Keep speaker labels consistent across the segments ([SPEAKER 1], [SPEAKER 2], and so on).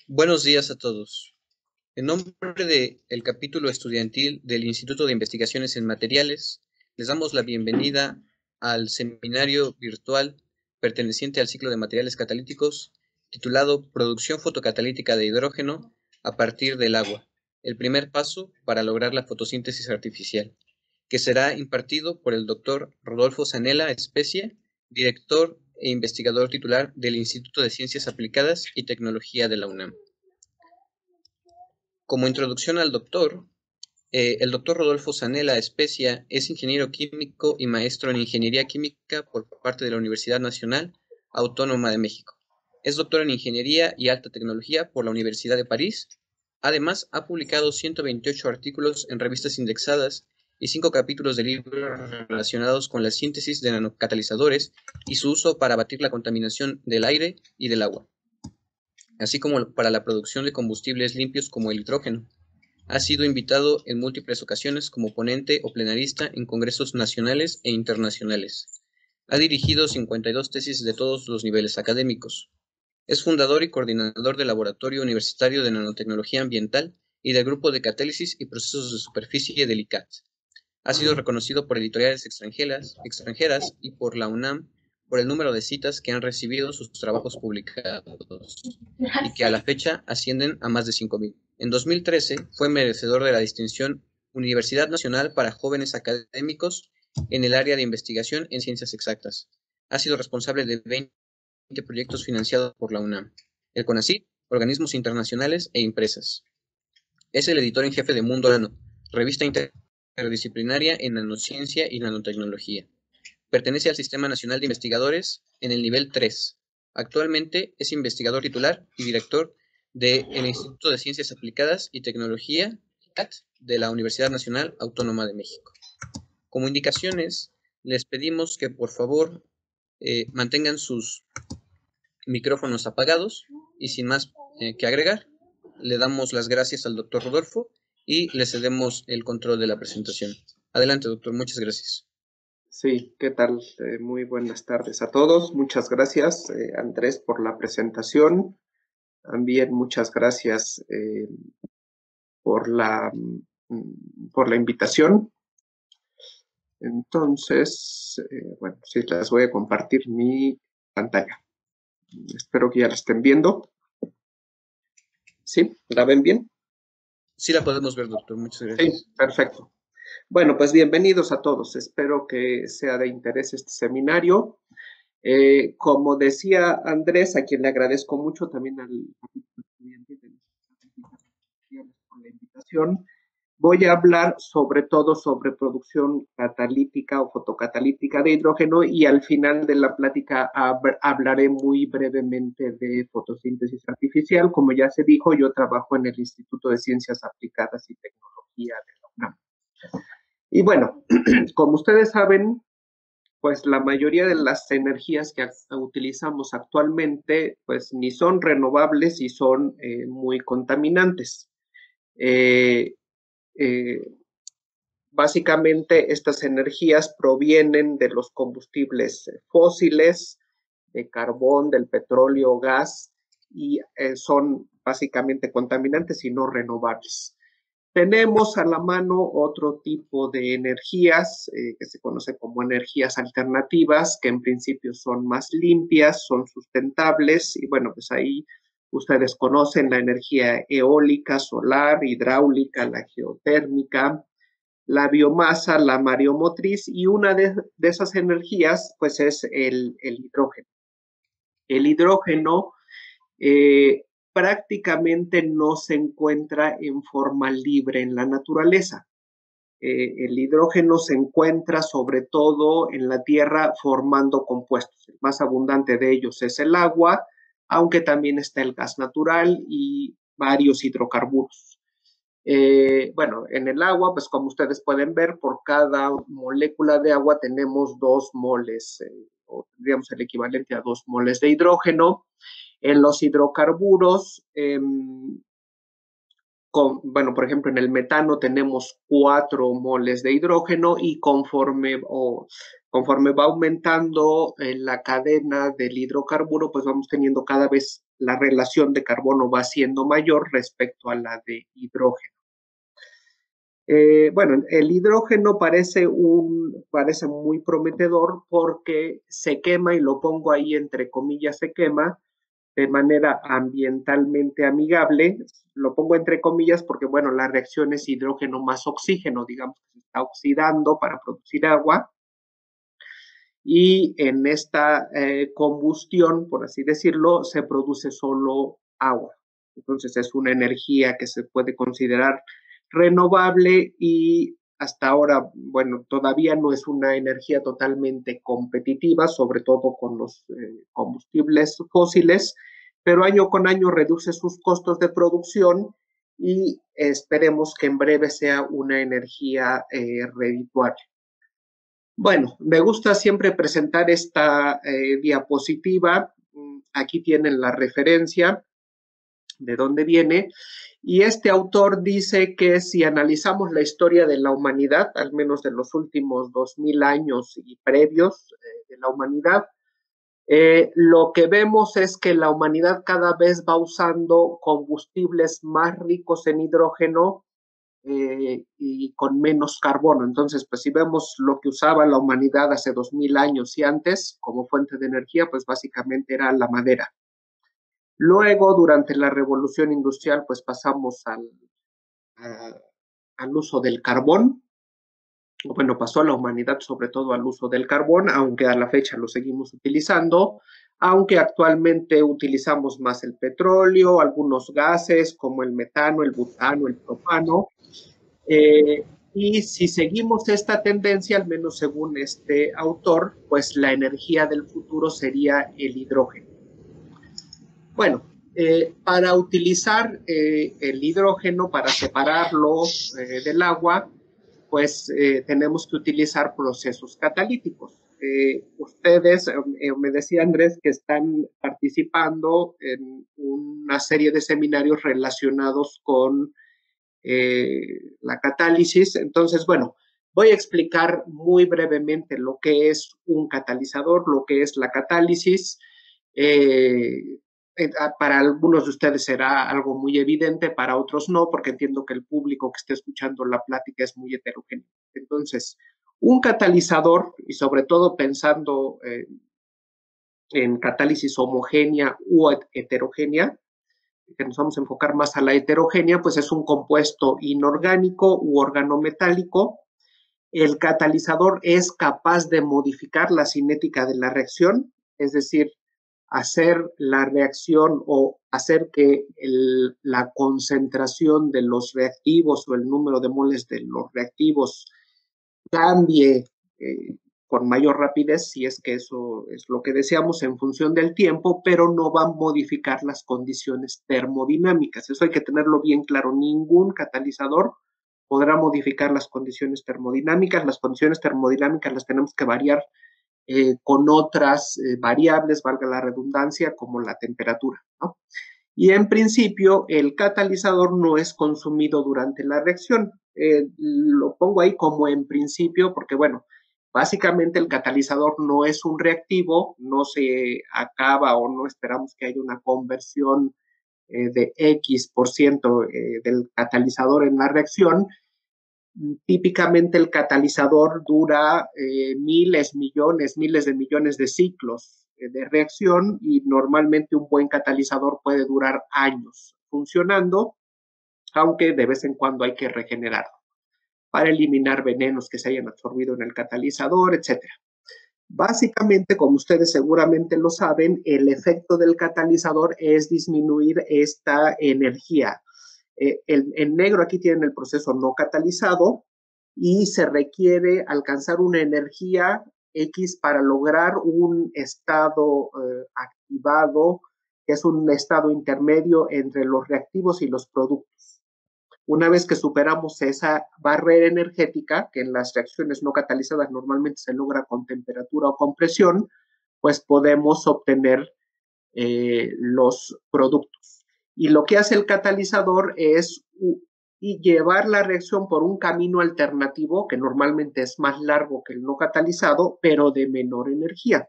[SPEAKER 1] Buenos días a todos. En nombre del capítulo estudiantil del Instituto de Investigaciones en Materiales, les damos la bienvenida al seminario virtual perteneciente al ciclo de materiales catalíticos titulado Producción fotocatalítica de hidrógeno a partir del agua, el primer paso para lograr la fotosíntesis artificial, que será impartido por el doctor Rodolfo Zanella Especia, director e investigador titular del Instituto de Ciencias Aplicadas y Tecnología de la UNAM. Como introducción al doctor, el doctor Rodolfo Zanella Especia es ingeniero químico y maestro en ingeniería química por parte de la Universidad Nacional Autónoma de México. Es doctor en ingeniería y alta tecnología por la Universidad de París. Además, ha publicado 128 artículos en revistas indexadas y 5 capítulos de libros relacionados con la síntesis de nanocatalizadores y su uso para abatir la contaminación del aire y del agua, así como para la producción de combustibles limpios como el hidrógeno. Ha sido invitado en múltiples ocasiones como ponente o plenarista en congresos nacionales e internacionales. Ha dirigido 52 tesis de todos los niveles académicos. Es fundador y coordinador del Laboratorio Universitario de Nanotecnología Ambiental y del Grupo de Catálisis y Procesos de Superficie del ICAT. Ha sido reconocido por editoriales extranjeras y por la UNAM por el número de citas que han recibido sus trabajos publicados y que a la fecha ascienden a más de 5,000. En 2013 fue merecedor de la distinción Universidad Nacional para Jóvenes Académicos en el área de investigación en ciencias exactas. Ha sido responsable de 20 proyectos financiados por la UNAM, el CONACYT, organismos internacionales e empresas. Es el editor en jefe de Mundo Nano, revista interdisciplinaria en nanociencia y nanotecnología. Pertenece al Sistema Nacional de Investigadores en el nivel 3. Actualmente es investigador titular y director del Instituto de Ciencias Aplicadas y Tecnología de la Universidad Nacional Autónoma de México. Como indicaciones, les pedimos que por favor mantengan sus micrófonos apagados y sin más que agregar, le damos las gracias al doctor Rodolfo y le cedemos el control de la presentación. Adelante, doctor, muchas gracias.
[SPEAKER 2] Sí, ¿qué tal? Muy buenas tardes a todos. Muchas gracias, Andrés, por la presentación. También muchas gracias por la invitación. Entonces, bueno, sí, les voy a compartir mi pantalla. Espero que ya la estén viendo. ¿Sí? ¿La ven bien?
[SPEAKER 1] Sí la podemos ver, doctor. Muchas gracias.
[SPEAKER 2] Sí, perfecto. Bueno, pues bienvenidos a todos. Espero que sea de interés este seminario. Como decía Andrés, a quien le agradezco mucho, también al estudiante por la invitación, voy a hablar sobre todo sobre producción catalítica o fotocatalítica de hidrógeno y al final de la plática hablaré muy brevemente de fotosíntesis artificial. Como ya se dijo, yo trabajo en el Instituto de Ciencias Aplicadas y Tecnología de la UNAM. Y bueno, como ustedes saben, pues la mayoría de las energías que utilizamos actualmente, pues ni son renovables y son muy contaminantes. Básicamente, estas energías provienen de los combustibles fósiles, de carbón, del petróleo, gas, y son básicamente contaminantes y no renovables. Tenemos a la mano otro tipo de energías que se conoce como energías alternativas, que en principio son más limpias, son sustentables y bueno, pues ahí ustedes conocen la energía eólica, solar, hidráulica, la geotérmica, la biomasa, la mareomotriz y una de esas energías pues es el hidrógeno. El hidrógeno prácticamente no se encuentra en forma libre en la naturaleza. El hidrógeno se encuentra sobre todo en la Tierra formando compuestos. El más abundante de ellos es el agua, aunque también está el gas natural y varios hidrocarburos. Bueno, en el agua, pues como ustedes pueden ver, por cada molécula de agua tenemos 2 moles, o tendríamos el equivalente a 2 moles de hidrógeno. En los hidrocarburos, bueno, por ejemplo, en el metano tenemos 4 moles de hidrógeno y conforme Conforme va aumentando la cadena del hidrocarburo, pues vamos teniendo cada vez la relación de carbono va siendo mayor respecto a la de hidrógeno. Bueno, el hidrógeno parece muy prometedor porque se quema, y lo pongo ahí entre comillas, se quema de manera ambientalmente amigable. Lo pongo entre comillas porque, bueno, la reacción es hidrógeno más oxígeno, digamos que se está oxidando para producir agua. Y en esta combustión, por así decirlo, se produce solo agua. Entonces es una energía que se puede considerar renovable y hasta ahora, bueno, todavía no es una energía totalmente competitiva, sobre todo con los combustibles fósiles, pero año con año reduce sus costos de producción y esperemos que en breve sea una energía redituable. Bueno, me gusta siempre presentar esta diapositiva. Aquí tienen la referencia de dónde viene. Y este autor dice que si analizamos la historia de la humanidad, al menos de los últimos 2000 años y previos de la humanidad, lo que vemos es que la humanidad cada vez va usando combustibles más ricos en hidrógeno y con menos carbono. Entonces, pues si vemos lo que usaba la humanidad hace 2000 años y antes como fuente de energía, pues básicamente era la madera. Luego, durante la revolución industrial, pues pasamos al uso del carbón. Bueno, pasó a la humanidad sobre todo al uso del carbón, aunque a la fecha lo seguimos utilizando, aunque actualmente utilizamos más el petróleo, algunos gases como el metano, el butano, el propano. Y si seguimos esta tendencia, al menos según este autor, pues la energía del futuro sería el hidrógeno. Bueno, para utilizar el hidrógeno, para separarlo del agua, pues tenemos que utilizar procesos catalíticos. Ustedes, me decía Andrés, que están participando en una serie de seminarios relacionados con la catálisis. Entonces, bueno, voy a explicar muy brevemente lo que es un catalizador, lo que es la catálisis. Para algunos de ustedes será algo muy evidente, para otros no, porque entiendo que el público que esté escuchando la plática es muy heterogéneo. Entonces, un catalizador, y sobre todo pensando en catálisis homogénea u heterogénea, que nos vamos a enfocar más a la heterogénea, pues es un compuesto inorgánico u organometálico. El catalizador es capaz de modificar la cinética de la reacción, es decir, hacer la reacción o hacer que la concentración de los reactivos o el número de moles de los reactivos cambie con mayor rapidez, si es que eso es lo que deseamos, en función del tiempo, pero no va a modificar las condiciones termodinámicas. Eso hay que tenerlo bien claro. Ningún catalizador podrá modificar las condiciones termodinámicas. Las condiciones termodinámicas las tenemos que variar con otras variables, valga la redundancia, como la temperatura, ¿no? Y en principio el catalizador no es consumido durante la reacción. Lo pongo ahí como en principio porque, bueno, básicamente el catalizador no es un reactivo, no se acaba o no esperamos que haya una conversión de X% del catalizador en la reacción. Típicamente el catalizador dura miles de millones de ciclos de reacción, y normalmente un buen catalizador puede durar años funcionando, aunque de vez en cuando hay que regenerarlo para eliminar venenos que se hayan absorbido en el catalizador, etcétera. Básicamente, como ustedes seguramente lo saben, el efecto del catalizador es disminuir esta energía. En negro aquí tienen el proceso no catalizado, y se requiere alcanzar una energía X para lograr un estado activado, que es un estado intermedio entre los reactivos y los productos. Una vez que superamos esa barrera energética, que en las reacciones no catalizadas normalmente se logra con temperatura o con presión, pues podemos obtener los productos. Y lo que hace el catalizador es y llevar la reacción por un camino alternativo que normalmente es más largo que el no catalizado, pero de menor energía.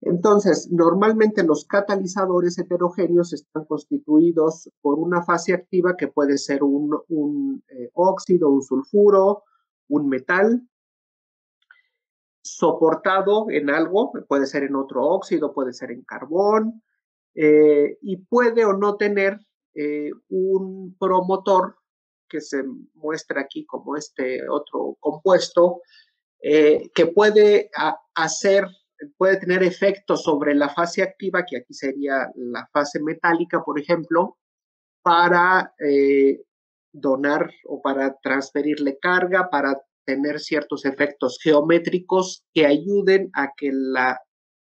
[SPEAKER 2] Entonces, normalmente los catalizadores heterogéneos están constituidos por una fase activa que puede ser un óxido, un sulfuro, un metal, soportado en algo, puede ser en otro óxido, puede ser en carbón, y puede o no tener un promotor que se muestra aquí como este otro compuesto, que puede tener efectos sobre la fase activa, que aquí sería la fase metálica, por ejemplo, para donar o para transferirle carga, para tener ciertos efectos geométricos que ayuden a que la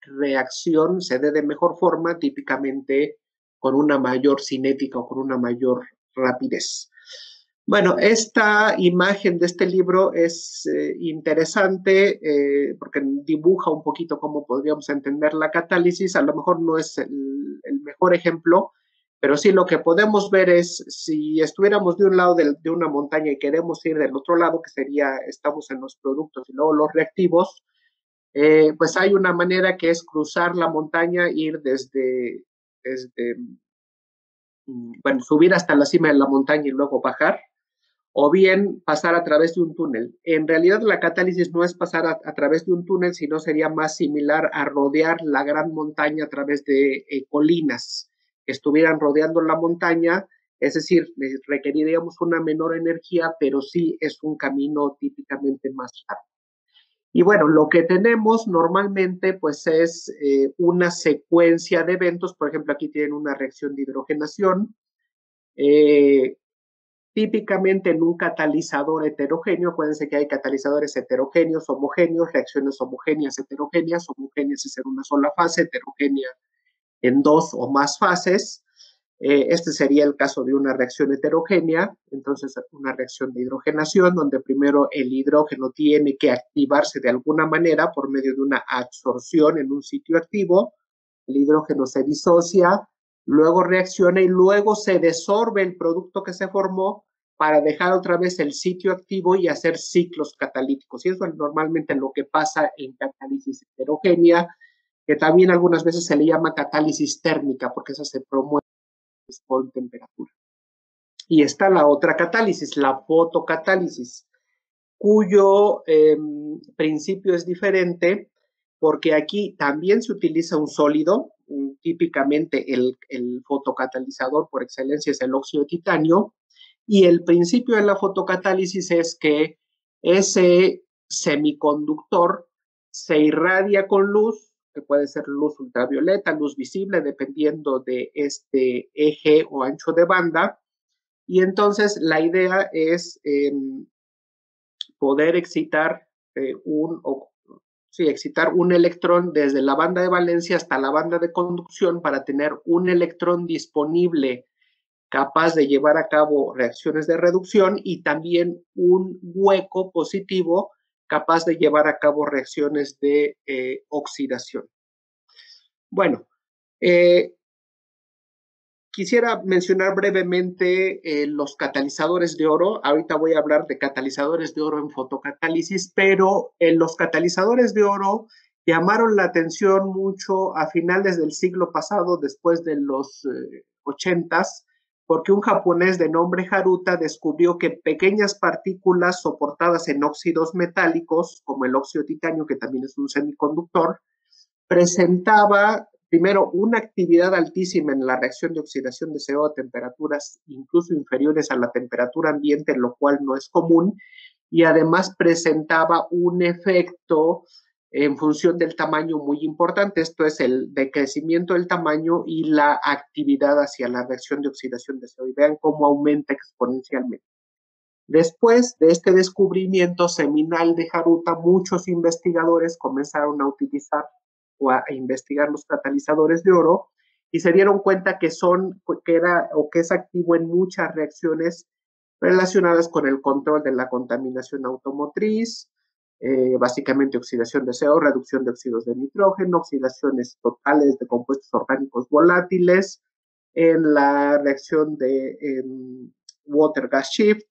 [SPEAKER 2] reacción se dé de mejor forma, típicamente con una mayor cinética o con una mayor rapidez. Bueno, esta imagen de este libro es interesante porque dibuja un poquito cómo podríamos entender la catálisis. A lo mejor no es el mejor ejemplo, pero sí lo que podemos ver es si estuviéramos de un lado de una montaña y queremos ir del otro lado, que sería, estamos en los productos y luego los reactivos, pues hay una manera que es cruzar la montaña, ir desde bueno, subir hasta la cima de la montaña y luego bajar, o bien pasar a través de un túnel. En realidad la catálisis no es pasar a través de un túnel, sino sería más similar a rodear la gran montaña a través de colinas que estuvieran rodeando la montaña, es decir, requeriríamos una menor energía, pero sí es un camino típicamente más rápido. Y bueno, lo que tenemos normalmente pues es una secuencia de eventos, por ejemplo, aquí tienen una reacción de hidrogenación, eh, típicamente en un catalizador heterogéneo. Acuérdense que hay catalizadores heterogéneos, homogéneos, reacciones homogéneas, heterogéneas es en una sola fase, heterogénea en dos o más fases. Este sería el caso de una reacción heterogénea, entonces una reacción de hidrogenación, donde primero el hidrógeno tiene que activarse de alguna manera por medio de una absorción en un sitio activo, el hidrógeno se disocia, luego reacciona y luego se desorbe el producto que se formó para dejar otra vez el sitio activo y hacer ciclos catalíticos. Y eso es normalmente lo que pasa en catálisis heterogénea, que también algunas veces se le llama catálisis térmica, porque esa se promueve por temperatura. Y está la otra catálisis, la fotocatálisis, cuyo principio es diferente porque aquí también se utiliza un sólido, típicamente el fotocatalizador por excelencia es el óxido de titanio, y el principio de la fotocatálisis es que ese semiconductor se irradia con luz, que puede ser luz ultravioleta, luz visible, dependiendo de este eje o ancho de banda, y entonces la idea es poder excitar excitar un electrón desde la banda de valencia hasta la banda de conducción para tener un electrón disponible capaz de llevar a cabo reacciones de reducción y también un hueco positivo capaz de llevar a cabo reacciones de oxidación. Bueno, quisiera mencionar brevemente los catalizadores de oro. Ahorita voy a hablar de catalizadores de oro en fotocatálisis, pero los catalizadores de oro llamaron la atención mucho a finales del siglo pasado, después de los 80s, porque un japonés de nombre Haruta descubrió que pequeñas partículas soportadas en óxidos metálicos, como el óxido de titanio, que también es un semiconductor, presentaba primero una actividad altísima en la reacción de oxidación de CO a temperaturas incluso inferiores a la temperatura ambiente, lo cual no es común, y además presentaba un efecto en función del tamaño muy importante, esto es el decrecimiento del tamaño y la actividad hacia la reacción de oxidación de CO, y vean cómo aumenta exponencialmente. Después de este descubrimiento seminal de Haruta, muchos investigadores comenzaron a utilizar o a investigar los catalizadores de oro y se dieron cuenta que que es activo en muchas reacciones relacionadas con el control de la contaminación automotriz, básicamente oxidación de CO, reducción de óxidos de nitrógeno, oxidaciones totales de compuestos orgánicos volátiles, en la reacción de water gas shift,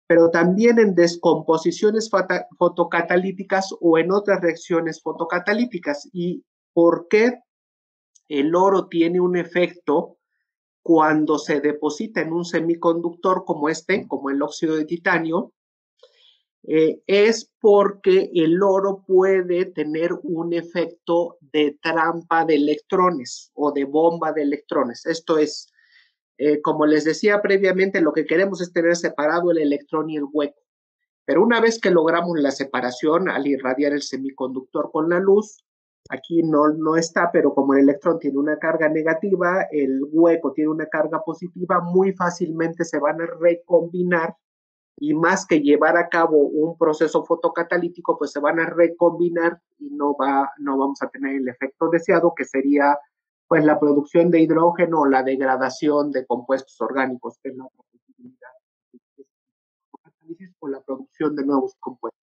[SPEAKER 2] pero también en descomposiciones fotocatalíticas o en otras reacciones fotocatalíticas. ¿Y por qué el oro tiene un efecto cuando se deposita en un semiconductor como este, como el óxido de titanio? Es porque el oro puede tener un efecto de trampa de electrones o de bomba de electrones. Esto es, como les decía previamente, lo que queremos es tener separado el electrón y el hueco. Pero una vez que logramos la separación al irradiar el semiconductor con la luz, aquí no está, pero como el electrón tiene una carga negativa, el hueco tiene una carga positiva, muy fácilmente se van a recombinar y más que llevar a cabo un proceso fotocatalítico, pues se van a recombinar y no vamos a tener el efecto deseado, que sería pues la producción de hidrógeno o la degradación de compuestos orgánicos, que es la otra posibilidad, o la producción de nuevos compuestos.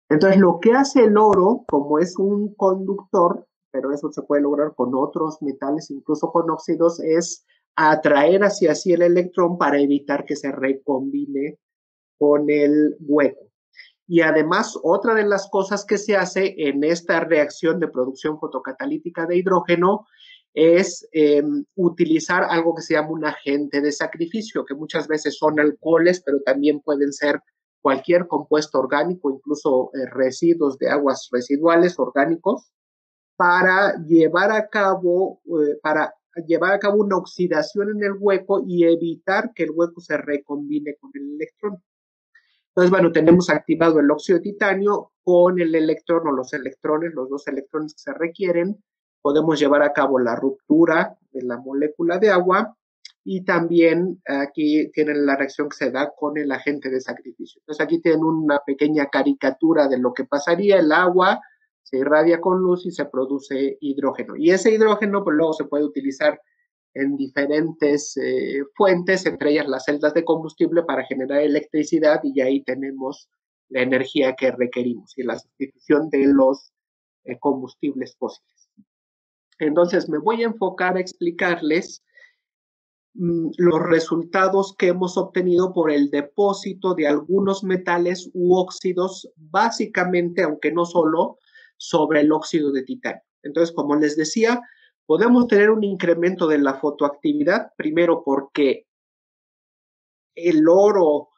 [SPEAKER 2] Entonces, lo que hace el oro, como es un conductor, pero eso se puede lograr con otros metales, incluso con óxidos, es atraer hacia sí el electrón para evitar que se recombine con el hueco. Y además, otra de las cosas que se hace en esta reacción de producción fotocatalítica de hidrógeno es utilizar algo que se llama un agente de sacrificio, que muchas veces son alcoholes, pero también pueden ser cualquier compuesto orgánico, incluso residuos de aguas residuales orgánicos, para llevar a cabo una oxidación en el hueco y evitar que el hueco se recombine con el electrón. Entonces, bueno, tenemos activado el óxido de titanio con el electrón o los electrones, los dos electrones que se requieren. Podemos llevar a cabo la ruptura de la molécula de agua y también aquí tienen la reacción que se da con el agente de sacrificio. Entonces, aquí tienen una pequeña caricatura de lo que pasaría. El agua se irradia con luz y se produce hidrógeno. Y ese hidrógeno, pues luego se puede utilizar en diferentes fuentes, entre ellas las celdas de combustible para generar electricidad y ahí tenemos la energía que requerimos y la sustitución de los combustibles fósiles. Entonces me voy a enfocar a explicarles los resultados que hemos obtenido por el depósito de algunos metales u óxidos, básicamente, aunque no solo, sobre el óxido de titanio. Entonces, como les decía, podemos tener un incremento de la fotoactividad, primero porque el oro,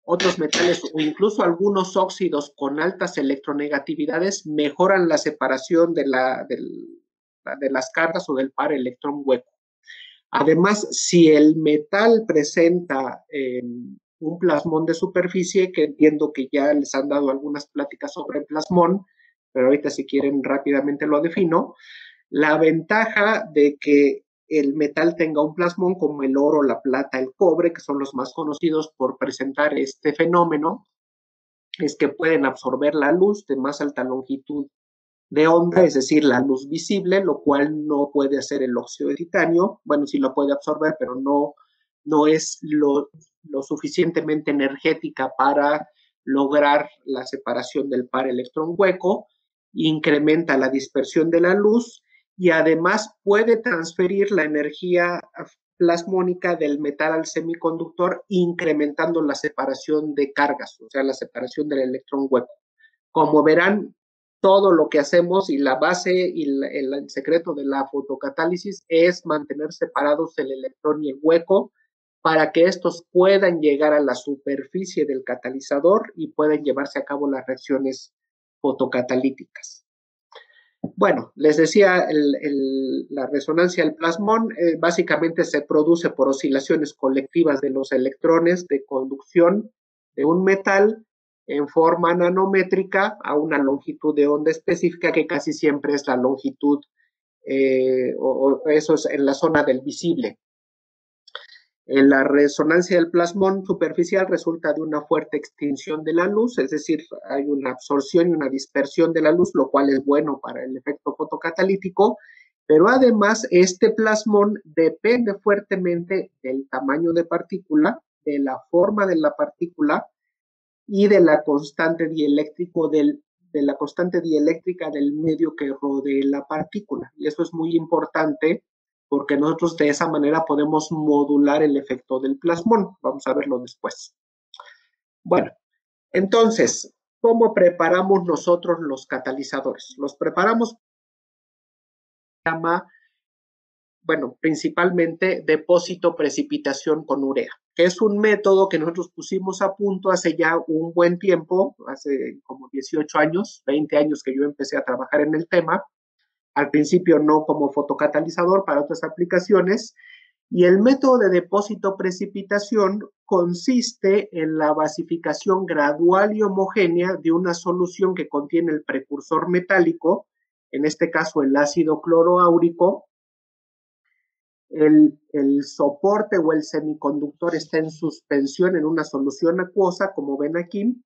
[SPEAKER 2] otros metales o incluso algunos óxidos con altas electronegatividades mejoran la separación de las cargas o del par electrón hueco. Además, si el metal presenta un plasmón de superficie, que entiendo que ya les han dado algunas pláticas sobre el plasmón, pero ahorita si quieren rápidamente lo defino, la ventaja de que el metal tenga un plasmón como el oro, la plata, el cobre, que son los más conocidos por presentar este fenómeno, es que pueden absorber la luz de más alta longitud de onda, es decir, la luz visible, lo cual no puede hacer el óxido de titanio. Bueno, sí lo puede absorber, pero no es lo suficientemente energética para lograr la separación del par electrón hueco, incrementa la dispersión de la luz y además puede transferir la energía plasmónica del metal al semiconductor, incrementando la separación de cargas, o sea, la separación del electrón hueco. Como verán, todo lo que hacemos y la base y el secreto de la fotocatálisis es mantener separados el electrón y el hueco para que estos puedan llegar a la superficie del catalizador y puedan llevarse a cabo las reacciones fotocatalíticas. Bueno, les decía, la resonancia del plasmón básicamente se produce por oscilaciones colectivas de los electrones de conducción de un metal en forma nanométrica a una longitud de onda específica que casi siempre es la longitud, o eso es en la zona del visible. En la resonancia del plasmón superficial resulta de una fuerte extinción de la luz, es decir, hay una absorción y una dispersión de la luz, lo cual es bueno para el efecto fotocatalítico, pero además este plasmón depende fuertemente del tamaño de partícula, de la forma de la partícula y de la constante dieléctrica del medio que rodee la partícula. Y eso es muy importante porque nosotros de esa manera podemos modular el efecto del plasmón. Vamos a verlo después. Bueno, entonces, ¿cómo preparamos nosotros los catalizadores? Los preparamos, bueno, principalmente depósito precipitación con urea, que es un método que nosotros pusimos a punto hace ya un buen tiempo, hace como 18 años, 20 años que yo empecé a trabajar en el tema. Al principio no como fotocatalizador, para otras aplicaciones. Y el método de depósito precipitación consiste en la basificación gradual y homogénea de una solución que contiene el precursor metálico, en este caso el ácido cloroáurico. El soporte o el semiconductor está en suspensión en una solución acuosa, como ven aquí,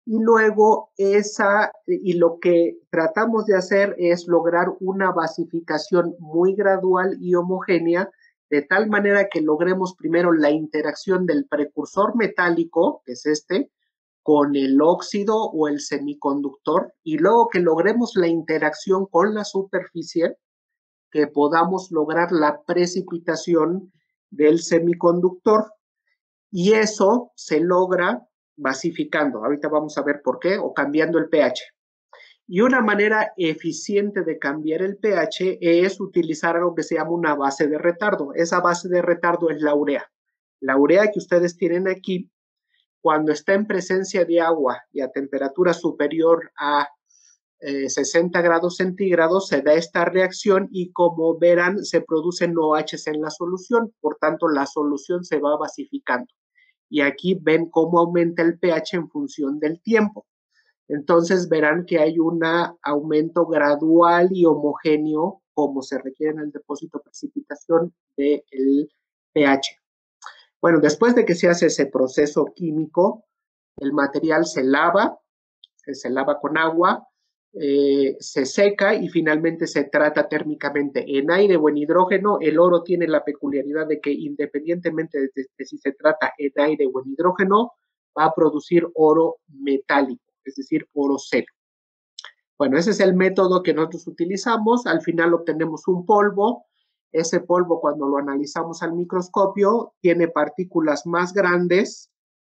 [SPEAKER 2] y luego lo que tratamos de hacer es lograr una basificación muy gradual y homogénea, de tal manera que logremos primero la interacción del precursor metálico, que es este, con el óxido o el semiconductor, y luego que logremos la interacción con la superficie, que podamos lograr la precipitación del semiconductor, y eso se logra basificando. Ahorita vamos a ver por qué, o cambiando el pH. Y una manera eficiente de cambiar el pH es utilizar algo que se llama una base de retardo. Esa base de retardo es la urea. La urea que ustedes tienen aquí, cuando está en presencia de agua y a temperatura superior a 60 grados centígrados, se da esta reacción y, como verán, se producen OHs en la solución. Por tanto, la solución se va basificando. Y aquí ven cómo aumenta el pH en función del tiempo. Entonces verán que hay un aumento gradual y homogéneo, como se requiere en el depósito de precipitación, del pH. Bueno, después de que se hace ese proceso químico, el material se lava con agua, se seca y finalmente se trata térmicamente en aire o en hidrógeno. El oro tiene la peculiaridad de que, independientemente de si se trata en aire o en hidrógeno, va a producir oro metálico, es decir, oro cero. Bueno, ese es el método que nosotros utilizamos. Al final obtenemos un polvo. Ese polvo, cuando lo analizamos al microscopio, tiene partículas más grandes,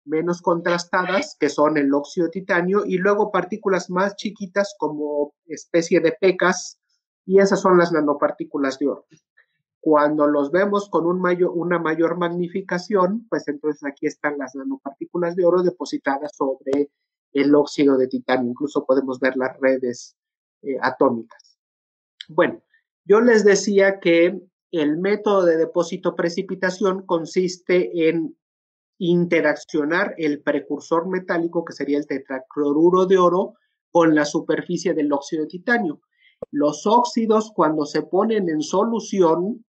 [SPEAKER 2] menos contrastadas, que son el óxido de titanio, y luego partículas más chiquitas como especie de pecas, y esas son las nanopartículas de oro. Cuando los vemos con una mayor magnificación, pues entonces aquí están las nanopartículas de oro depositadas sobre el óxido de titanio. Incluso podemos ver las redes atómicas. Bueno, yo les decía que el método de depósito precipitación consiste en interaccionar el precursor metálico, que sería el tetracloruro de oro, con la superficie del óxido de titanio. Los óxidos, cuando se ponen en solución,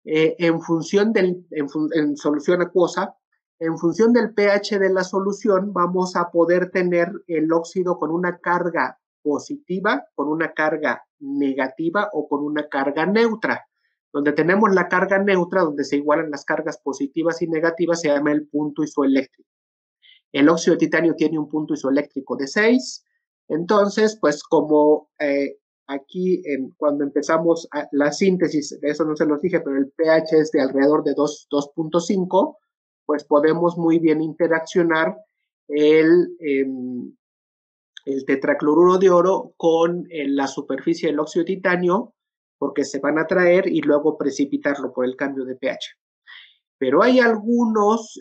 [SPEAKER 2] en solución acuosa, en función del pH de la solución, vamos a poder tener el óxido con una carga positiva, con una carga negativa o con una carga neutra. Donde tenemos la carga neutra, donde se igualan las cargas positivas y negativas, se llama el punto isoeléctrico. El óxido de titanio tiene un punto isoeléctrico de 6. Entonces, pues como aquí cuando empezamos la síntesis, de eso no se los dije, pero el pH es de alrededor de 2.5, pues podemos muy bien interaccionar el tetracloruro de oro con la superficie del óxido de titanio, porque se van a atraer y luego precipitarlo por el cambio de pH. Pero hay algunos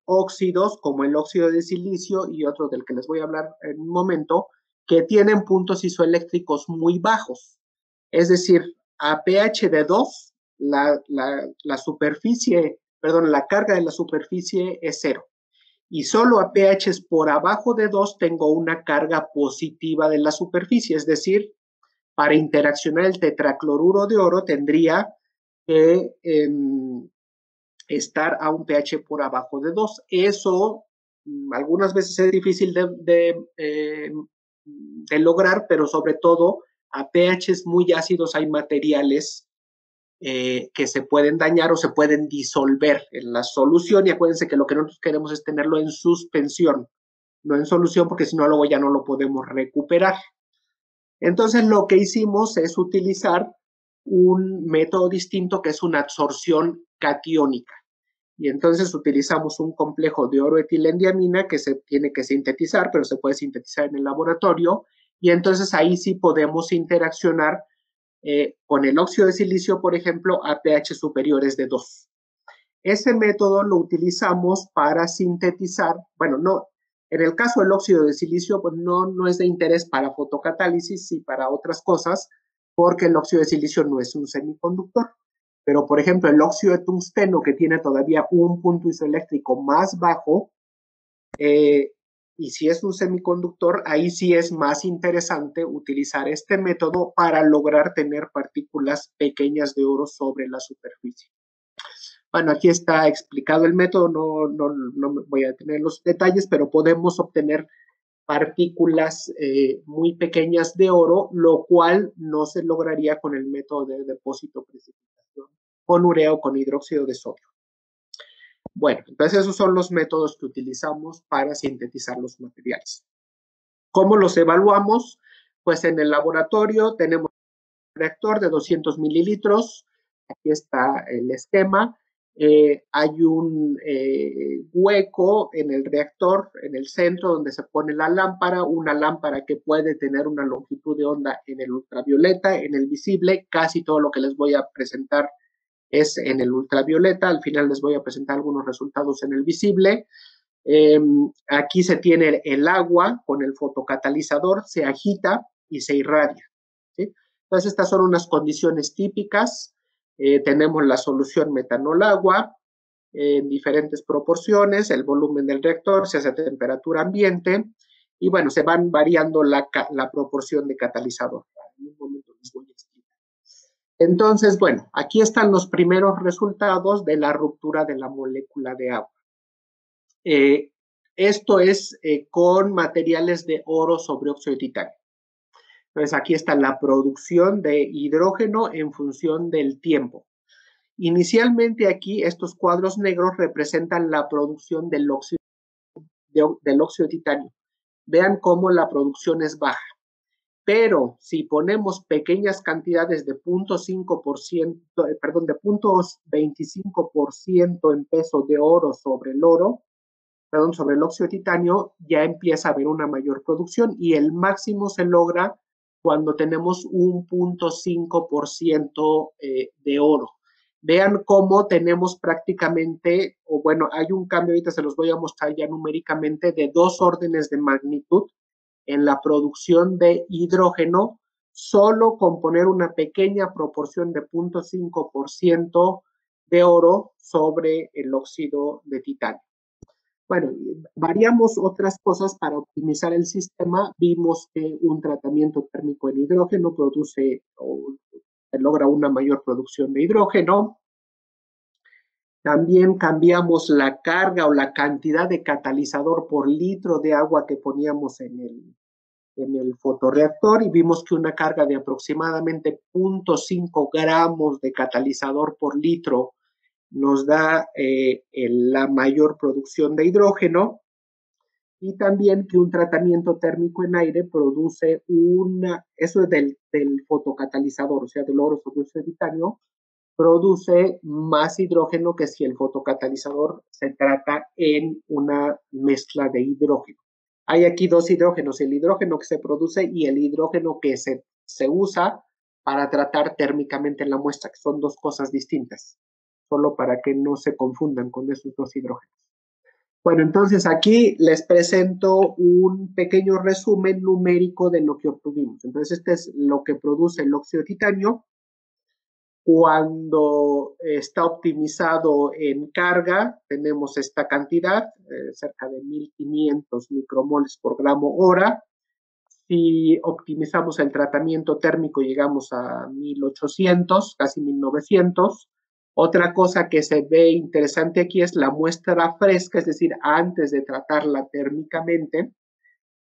[SPEAKER 2] óxidos, como el óxido de silicio y otro del que les voy a hablar en un momento, que tienen puntos isoeléctricos muy bajos. Es decir, a pH de 2, la carga de la superficie es 0. Y solo a pHs por abajo de 2 tengo una carga positiva de la superficie. Es decir, para interaccionar el tetracloruro de oro tendría que estar a un pH por abajo de 2. Eso algunas veces es difícil de lograr, pero sobre todo a pHs muy ácidos hay materiales que se pueden dañar o se pueden disolver en la solución, y acuérdense que lo que nosotros queremos es tenerlo en suspensión, no en solución, porque si no luego ya no lo podemos recuperar. Entonces lo que hicimos es utilizar un método distinto que es una absorción catiónica. Y entonces utilizamos un complejo de oro-etilendiamina que se tiene que sintetizar, pero se puede sintetizar en el laboratorio. Y entonces ahí sí podemos interaccionar con el óxido de silicio, por ejemplo, a pH superiores de 2. Ese método lo utilizamos para sintetizar, bueno, no, en el caso del óxido de silicio, pues no es de interés para fotocatálisis y para otras cosas, porque el óxido de silicio no es un semiconductor. Pero, por ejemplo, el óxido de tungsteno, que tiene todavía un punto isoeléctrico más bajo, y si es un semiconductor, ahí sí es más interesante utilizar este método para lograr tener partículas pequeñas de oro sobre la superficie. Bueno, aquí está explicado el método, no voy a tener los detalles, pero podemos obtener partículas muy pequeñas de oro, lo cual no se lograría con el método de depósito-precipitación con urea o con hidróxido de sodio. Bueno, entonces esos son los métodos que utilizamos para sintetizar los materiales. ¿Cómo los evaluamos? Pues en el laboratorio tenemos un reactor de 200 mililitros, aquí está el esquema. Hay un hueco en el reactor, en el centro donde se pone la lámpara, una lámpara que puede tener una longitud de onda en el ultravioleta, en el visible. Casi todo lo que les voy a presentar es en el ultravioleta. Al final les voy a presentar algunos resultados en el visible. Aquí se tiene el agua con el fotocatalizador, se agita y se irradia, ¿sí? Entonces estas son unas condiciones típicas. Tenemos la solución metanol-agua en diferentes proporciones, el volumen del reactor se hace a temperatura ambiente y bueno, se van variando la proporción de catalizador. En un momento les voy a explicar. Entonces, bueno, aquí están los primeros resultados de la ruptura de la molécula de agua. Esto es con materiales de oro sobre óxido de titanio. Entonces, aquí está la producción de hidrógeno en función del tiempo. Inicialmente aquí estos cuadros negros representan la producción del óxido de titanio. Vean cómo la producción es baja. Pero si ponemos pequeñas cantidades de 0.5%, perdón, de 0.25% en peso de oro sobre el oro, perdón, sobre el óxido de titanio, ya empieza a haber una mayor producción y el máximo se logra cuando tenemos un 0.5% de oro. Vean cómo tenemos prácticamente, o bueno, hay un cambio, ahorita se los voy a mostrar ya numéricamente, de 2 órdenes de magnitud en la producción de hidrógeno, solo con poner una pequeña proporción de 0.5% de oro sobre el óxido de titanio. Bueno, variamos otras cosas para optimizar el sistema. Vimos que un tratamiento térmico en hidrógeno produce o logra una mayor producción de hidrógeno. También cambiamos la carga o la cantidad de catalizador por litro de agua que poníamos en el fotorreactor y vimos que una carga de aproximadamente 0.5 gramos de catalizador por litro nos da la mayor producción de hidrógeno, y también que un tratamiento térmico en aire produce eso es del fotocatalizador, o sea, del oro sobre óxido de titanio, produce más hidrógeno que si el fotocatalizador se trata en una mezcla de hidrógeno. Hay aquí 2 hidrógenos, el hidrógeno que se produce y el hidrógeno que se usa para tratar térmicamente la muestra, que son 2 cosas distintas, solo para que no se confundan con esos 2 hidrógenos. Bueno, entonces aquí les presento un pequeño resumen numérico de lo que obtuvimos. Entonces, este es lo que produce el óxido de titanio cuando está optimizado en carga. Tenemos esta cantidad, cerca de 1500 micromoles por gramo hora. Si optimizamos el tratamiento térmico, llegamos a 1800, casi 1900. Otra cosa que se ve interesante aquí es la muestra fresca, es decir, antes de tratarla térmicamente,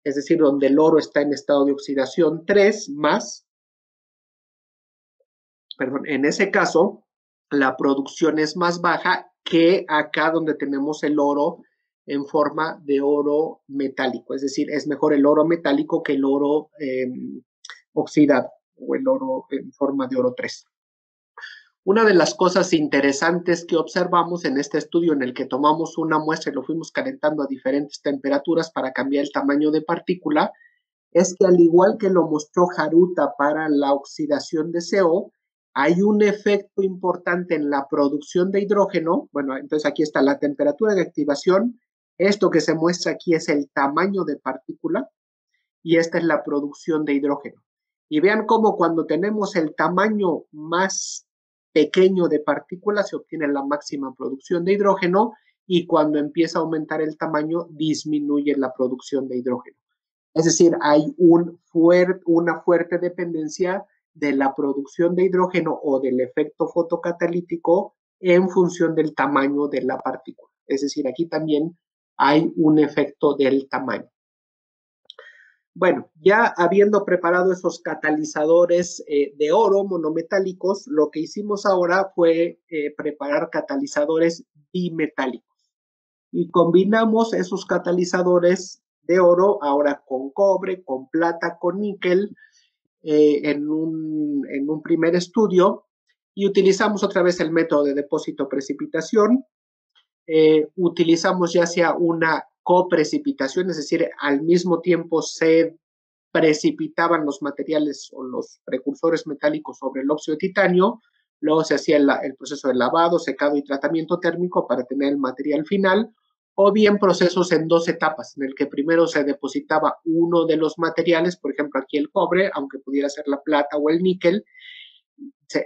[SPEAKER 2] es decir, donde el oro está en estado de oxidación 3 más. Perdón, en ese caso, la producción es más baja que acá donde tenemos el oro en forma de oro metálico, es decir, es mejor el oro metálico que el oro oxidado o el oro en forma de oro 3. Una de las cosas interesantes que observamos en este estudio en el que tomamos una muestra y lo fuimos calentando a diferentes temperaturas para cambiar el tamaño de partícula, es que al igual que lo mostró Haruta para la oxidación de CO, hay un efecto importante en la producción de hidrógeno. Bueno, entonces aquí está la temperatura de activación. Esto que se muestra aquí es el tamaño de partícula y esta es la producción de hidrógeno. Y vean cómo cuando tenemos el tamaño más pequeño de partículas se obtiene la máxima producción de hidrógeno y cuando empieza a aumentar el tamaño disminuye la producción de hidrógeno. Es decir, hay una fuerte dependencia de la producción de hidrógeno o del efecto fotocatalítico en función del tamaño de la partícula. Es decir, aquí también hay un efecto del tamaño. Bueno, ya habiendo preparado esos catalizadores de oro monometálicos, lo que hicimos ahora fue preparar catalizadores bimetálicos. Y combinamos esos catalizadores de oro ahora con cobre, con plata, con níquel en un primer estudio y utilizamos otra vez el método de depósito-precipitación. Utilizamos ya sea una coprecipitación, es decir, al mismo tiempo se precipitaban los materiales o los precursores metálicos sobre el óxido de titanio, luego se hacía el proceso de lavado, secado y tratamiento térmico para tener el material final, o bien procesos en dos etapas, en el que primero se depositaba uno de los materiales, por ejemplo aquí el cobre, aunque pudiera ser la plata o el níquel,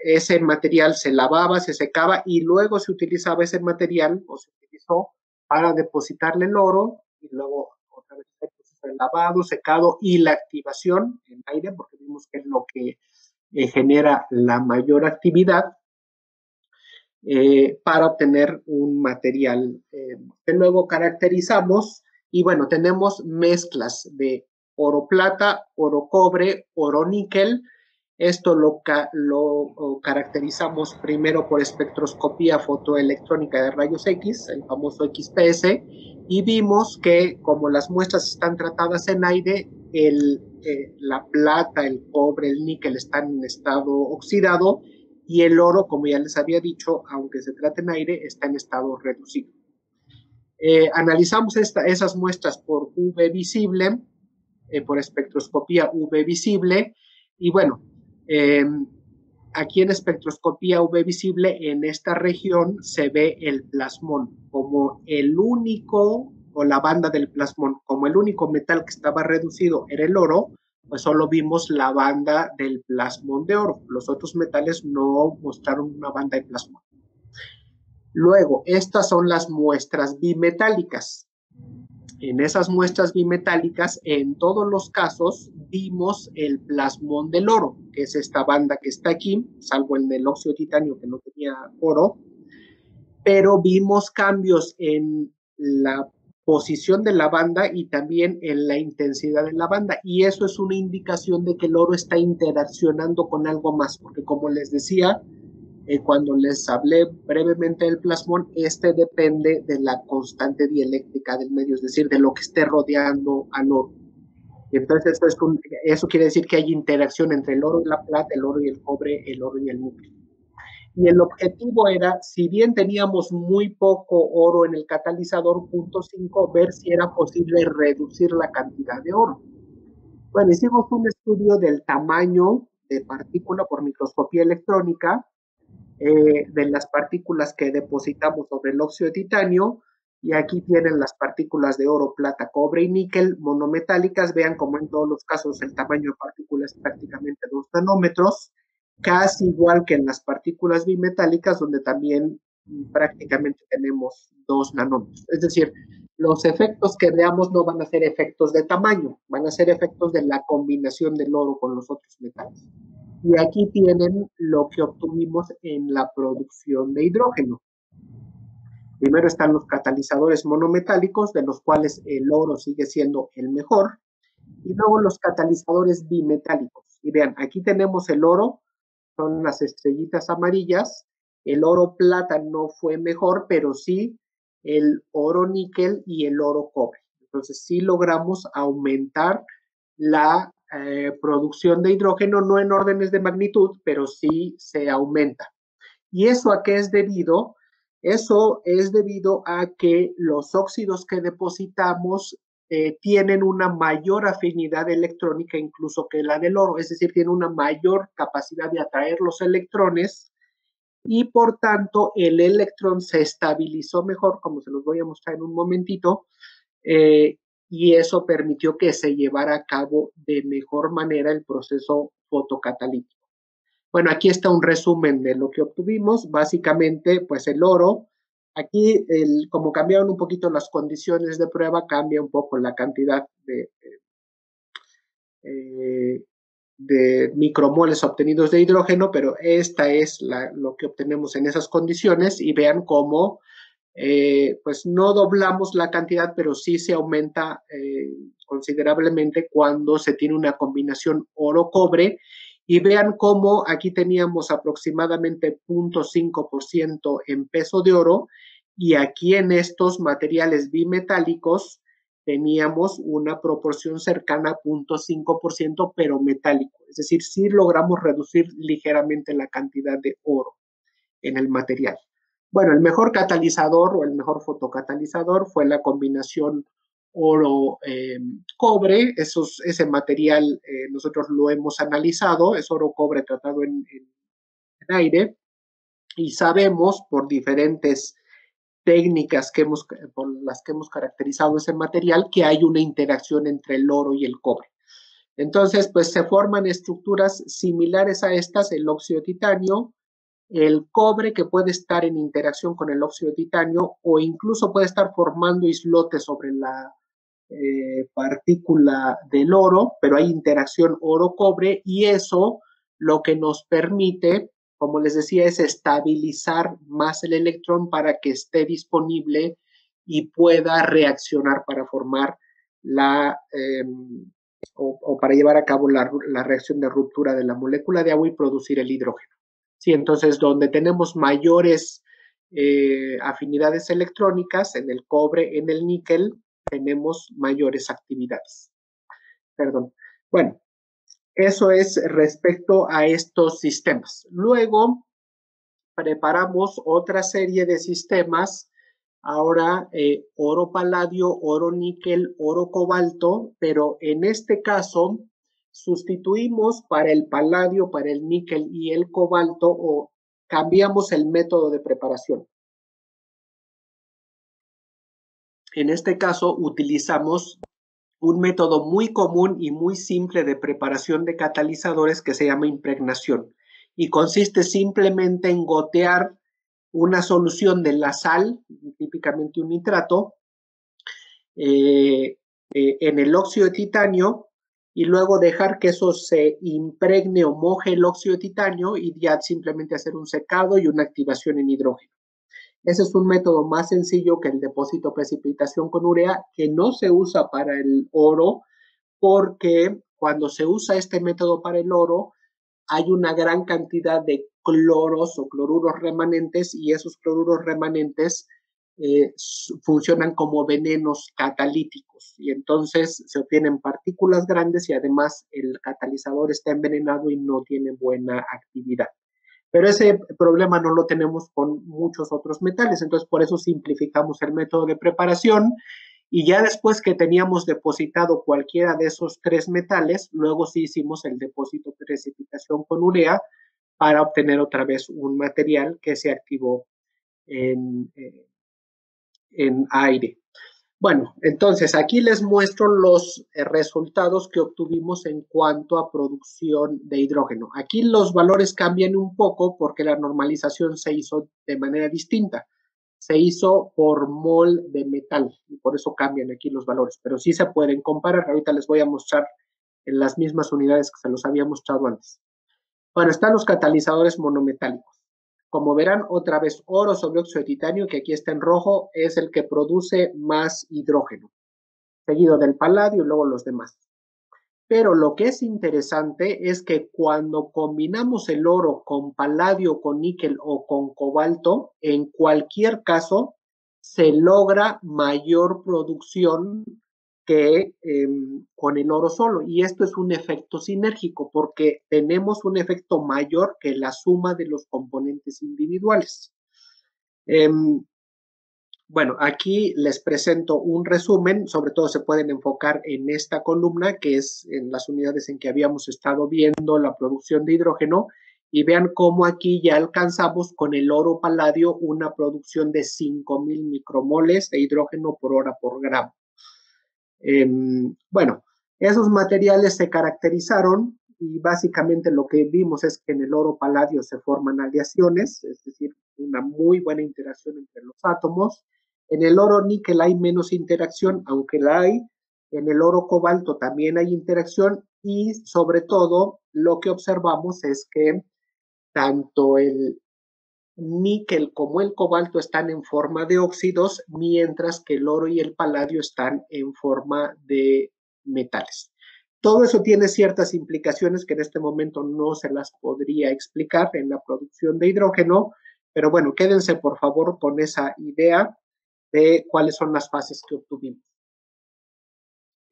[SPEAKER 2] ese material se lavaba, se secaba y luego se utilizaba ese material o se utilizó para depositarle el oro y luego otra vez el proceso de lavado, secado y la activación en aire, porque vimos que es lo que genera la mayor actividad para obtener un material que luego caracterizamos y bueno, tenemos mezclas de oro plata, oro cobre, oro níquel. Esto lo caracterizamos primero por espectroscopía fotoelectrónica de rayos X, el famoso XPS, y vimos que como las muestras están tratadas en aire, la plata, el cobre, el níquel están en estado oxidado y el oro, como ya les había dicho, aunque se trate en aire, está en estado reducido. Analizamos esas muestras por UV visible, por espectroscopía UV visible, y bueno, aquí en espectroscopía UV visible, en esta región se ve el plasmón como el único, o la banda del plasmón, como el único metal que estaba reducido era el oro, pues solo vimos la banda del plasmón de oro. Los otros metales no mostraron una banda de plasmón. Luego, estas son las muestras bimetálicas. En esas muestras bimetálicas, en todos los casos, vimos el plasmón del oro, que es esta banda que está aquí, salvo el del óxido de titanio que no tenía oro, pero vimos cambios en la posición de la banda y también en la intensidad de la banda, y eso es una indicación de que el oro está interaccionando con algo más, porque como les decía, cuando les hablé brevemente del plasmón, este depende de la constante dieléctrica del medio, es decir, de lo que esté rodeando al oro. Y entonces eso quiere decir que hay interacción entre el oro y la plata, el oro y el cobre, el oro y el níquel. Y el objetivo era, si bien teníamos muy poco oro en el catalizador, punto 5, ver si era posible reducir la cantidad de oro. Bueno, hicimos un estudio del tamaño de partícula por microscopía electrónica, de las partículas que depositamos sobre el óxido de titanio, y aquí tienen las partículas de oro, plata, cobre y níquel monometálicas. Vean como en todos los casos el tamaño de partícula es prácticamente 2 nanómetros, casi igual que en las partículas bimetálicas, donde también prácticamente tenemos 2 nanómetros. Es decir, los efectos que veamos no van a ser efectos de tamaño, van a ser efectos de la combinación del oro con los otros metales. Y aquí tienen lo que obtuvimos en la producción de hidrógeno. Primero están los catalizadores monometálicos, de los cuales el oro sigue siendo el mejor, y luego los catalizadores bimetálicos. Y vean, aquí tenemos el oro, son las estrellitas amarillas. El oro plata no fue mejor, pero sí el oro níquel y el oro cobre. Entonces sí logramos aumentar la producción de hidrógeno, no en órdenes de magnitud, pero sí se aumenta. ¿Y eso a qué es debido? Eso es debido a que los óxidos que depositamos tienen una mayor afinidad electrónica incluso que la del oro, es decir, tiene una mayor capacidad de atraer los electrones y por tanto el electrón se estabilizó mejor, como se los voy a mostrar en un momentito, y eso permitió que se llevara a cabo de mejor manera el proceso fotocatalítico. Bueno, aquí está un resumen de lo que obtuvimos. Básicamente, pues el oro, aquí como cambiaron un poquito las condiciones de prueba, cambia un poco la cantidad de micromoles obtenidos de hidrógeno, pero esta es lo que obtenemos en esas condiciones y vean cómo pues no doblamos la cantidad, pero sí se aumenta considerablemente cuando se tiene una combinación oro-cobre. Y vean cómo aquí teníamos aproximadamente 0.5% en peso de oro y aquí en estos materiales bimetálicos teníamos una proporción cercana a 0.5%, pero metálico. Es decir, sí logramos reducir ligeramente la cantidad de oro en el material. Bueno, el mejor catalizador o el mejor fotocatalizador fue la combinación oro-cobre. Ese material nosotros lo hemos analizado, es oro-cobre tratado en aire y sabemos por diferentes técnicas por las que hemos caracterizado ese material que hay una interacción entre el oro y el cobre. Entonces, pues se forman estructuras similares a estas, el óxido de titanio, el cobre que puede estar en interacción con el óxido de titanio o incluso puede estar formando islotes sobre la partícula del oro, pero hay interacción oro-cobre y eso lo que nos permite, como les decía, es estabilizar más el electrón para que esté disponible y pueda reaccionar para formar o para llevar a cabo la reacción de ruptura de la molécula de agua y producir el hidrógeno. Sí, entonces, donde tenemos mayores afinidades electrónicas, en el cobre, en el níquel, tenemos mayores actividades. Perdón. Bueno, eso es respecto a estos sistemas. Luego, preparamos otra serie de sistemas, ahora oro paladio, oro níquel, oro cobalto, pero en este caso sustituimos para el paladio, para el níquel y el cobalto o cambiamos el método de preparación. En este caso utilizamos un método muy común y muy simple de preparación de catalizadores que se llama impregnación y consiste simplemente en gotear una solución de la sal, típicamente un nitrato, en el óxido de titanio y luego dejar que eso se impregne o moje el óxido de titanio y ya simplemente hacer un secado y una activación en hidrógeno. Ese es un método más sencillo que el depósito precipitación con urea, que no se usa para el oro, porque cuando se usa este método para el oro, hay una gran cantidad de cloros o cloruros remanentes y esos cloruros remanentes funcionan como venenos catalíticos y entonces se obtienen partículas grandes y además el catalizador está envenenado y no tiene buena actividad. Pero ese problema no lo tenemos con muchos otros metales, entonces por eso simplificamos el método de preparación y ya después que teníamos depositado cualquiera de esos tres metales, luego sí hicimos el depósito de precipitación con urea para obtener otra vez un material que se activó en aire. Bueno, entonces aquí les muestro los resultados que obtuvimos en cuanto a producción de hidrógeno. Aquí los valores cambian un poco porque la normalización se hizo de manera distinta. Se hizo por mol de metal y por eso cambian aquí los valores, pero sí se pueden comparar. Ahorita les voy a mostrar en las mismas unidades que se los había mostrado antes. Bueno, están los catalizadores monometálicos. Como verán, otra vez oro sobre óxido de titanio, que aquí está en rojo, es el que produce más hidrógeno, seguido del paladio y luego los demás. Pero lo que es interesante es que cuando combinamos el oro con paladio, con níquel o con cobalto, en cualquier caso se logra mayor producción que con el oro solo. Y esto es un efecto sinérgico porque tenemos un efecto mayor que la suma de los componentes individuales. Bueno, aquí les presento un resumen, sobre todo se pueden enfocar en esta columna, que es en las unidades en que habíamos estado viendo la producción de hidrógeno, y vean cómo aquí ya alcanzamos con el oro paladio una producción de 5.000 micromoles de hidrógeno por hora por gramo. Bueno, esos materiales se caracterizaron y básicamente lo que vimos es que en el oro paladio se forman aleaciones, es decir, una muy buena interacción entre los átomos. En el oro níquel hay menos interacción, aunque la hay. En el oro cobalto también hay interacción y sobre todo lo que observamos es que tanto el níquel como el cobalto están en forma de óxidos, mientras que el oro y el paladio están en forma de metales. Todo eso tiene ciertas implicaciones que en este momento no se las podría explicar en la producción de hidrógeno, pero bueno, quédense por favor con esa idea de cuáles son las fases que obtuvimos.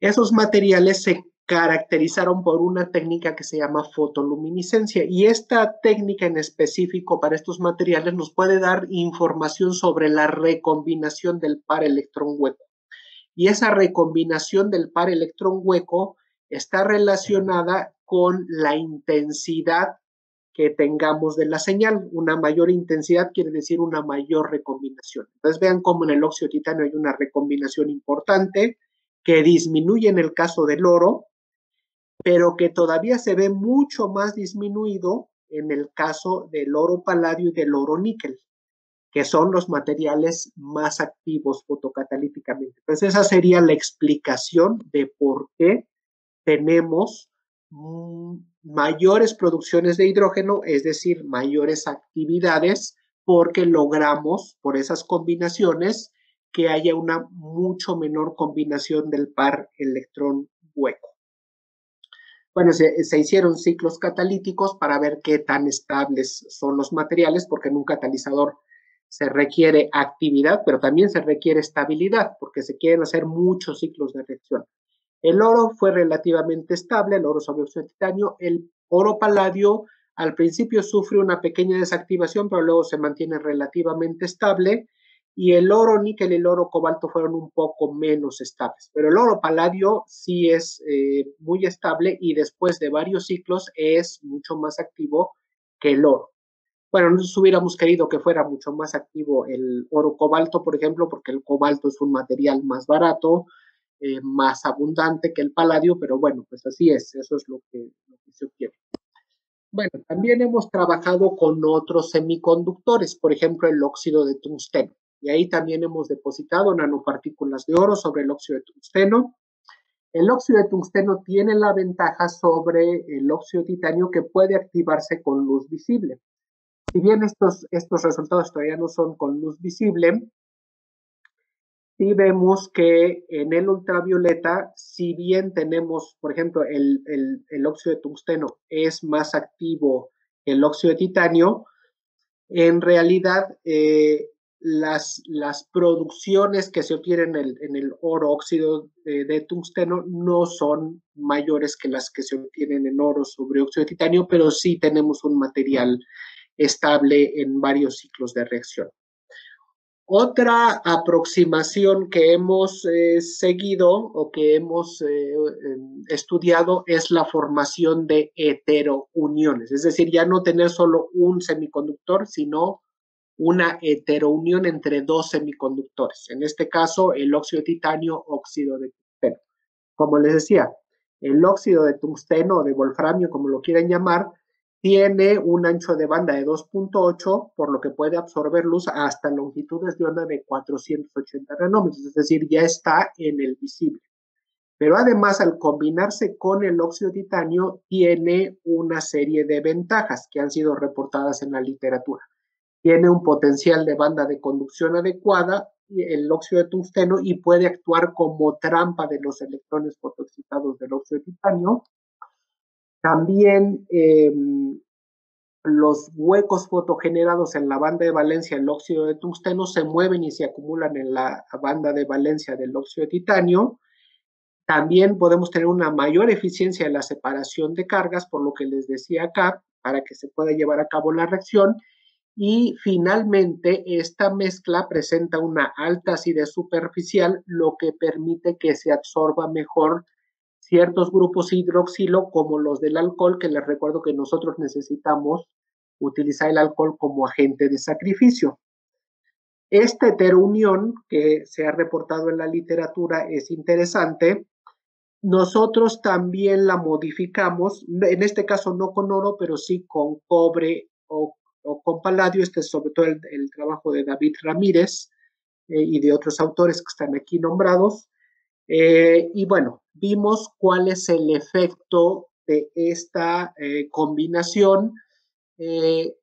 [SPEAKER 2] Esos materiales se caracterizaron por una técnica que se llama fotoluminiscencia y esta técnica en específico para estos materiales nos puede dar información sobre la recombinación del par electrón hueco. Y esa recombinación del par electrón hueco está relacionada con la intensidad que tengamos de la señal. Una mayor intensidad quiere decir una mayor recombinación. Entonces vean cómo en el óxido de titanio hay una recombinación importante que disminuye en el caso del oro, pero que todavía se ve mucho más disminuido en el caso del oro paladio y del oro níquel, que son los materiales más activos fotocatalíticamente. Entonces esa sería la explicación de por qué tenemos mayores producciones de hidrógeno, es decir, mayores actividades, porque logramos por esas combinaciones que haya una mucho menor combinación del par electrón hueco. Bueno, se hicieron ciclos catalíticos para ver qué tan estables son los materiales, porque en un catalizador se requiere actividad, pero también se requiere estabilidad, porque se quieren hacer muchos ciclos de reacción. El oro fue relativamente estable, el oro sobre óxido de titanio. El oro paladio al principio sufre una pequeña desactivación, pero luego se mantiene relativamente estable. Y el oro níquel y el oro cobalto fueron un poco menos estables. Pero el oro paladio sí es muy estable y después de varios ciclos es mucho más activo que el oro. Bueno, nosotros hubiéramos querido que fuera mucho más activo el oro cobalto, por ejemplo, porque el cobalto es un material más barato, más abundante que el paladio, pero bueno, pues así es, eso es lo que se obtiene. Bueno, también hemos trabajado con otros semiconductores, por ejemplo, el óxido de tungsteno, y ahí también hemos depositado nanopartículas de oro sobre el óxido de tungsteno. El óxido de tungsteno tiene la ventaja sobre el óxido de titanio que puede activarse con luz visible. Si bien estos resultados todavía no son con luz visible, sí vemos que en el ultravioleta, si bien tenemos, por ejemplo, el óxido de tungsteno es más activo que el óxido de titanio, en realidad las producciones que se obtienen en el oro óxido de tungsteno no son mayores que las que se obtienen en oro sobre óxido de titanio, pero sí tenemos un material estable en varios ciclos de reacción. Otra aproximación que hemos seguido o que hemos estudiado es la formación de heterouniones, es decir, ya no tener solo un semiconductor, sino una heterounión entre dos semiconductores. En este caso, el óxido de titanio, óxido de tungsteno. Como les decía, el óxido de tungsteno o de wolframio, como lo quieran llamar, tiene un ancho de banda de 2.8, por lo que puede absorber luz hasta longitudes de onda de 480 nanómetros, es decir, ya está en el visible. Pero además, al combinarse con el óxido de titanio, tiene una serie de ventajas que han sido reportadas en la literatura. Tiene un potencial de banda de conducción adecuada, el óxido de tungsteno, y puede actuar como trampa de los electrones fotoexcitados del óxido de titanio. También los huecos fotogenerados en la banda de valencia del óxido de tungsteno se mueven y se acumulan en la banda de valencia del óxido de titanio, También podemos tener una mayor eficiencia en la separación de cargas, por lo que les decía acá, para que se pueda llevar a cabo la reacción. Y finalmente, esta mezcla presenta una alta acidez superficial, lo que permite que se absorba mejor ciertos grupos hidroxilo, como los del alcohol, que les recuerdo que nosotros necesitamos utilizar el alcohol como agente de sacrificio. Esta heterounión que se ha reportado en la literatura es interesante. Nosotros también la modificamos, en este caso no con oro, pero sí con cobre o con paladio. Este es sobre todo el trabajo de David Ramírez y de otros autores que están aquí nombrados. Y bueno, vimos cuál es el efecto de esta combinación. Eh,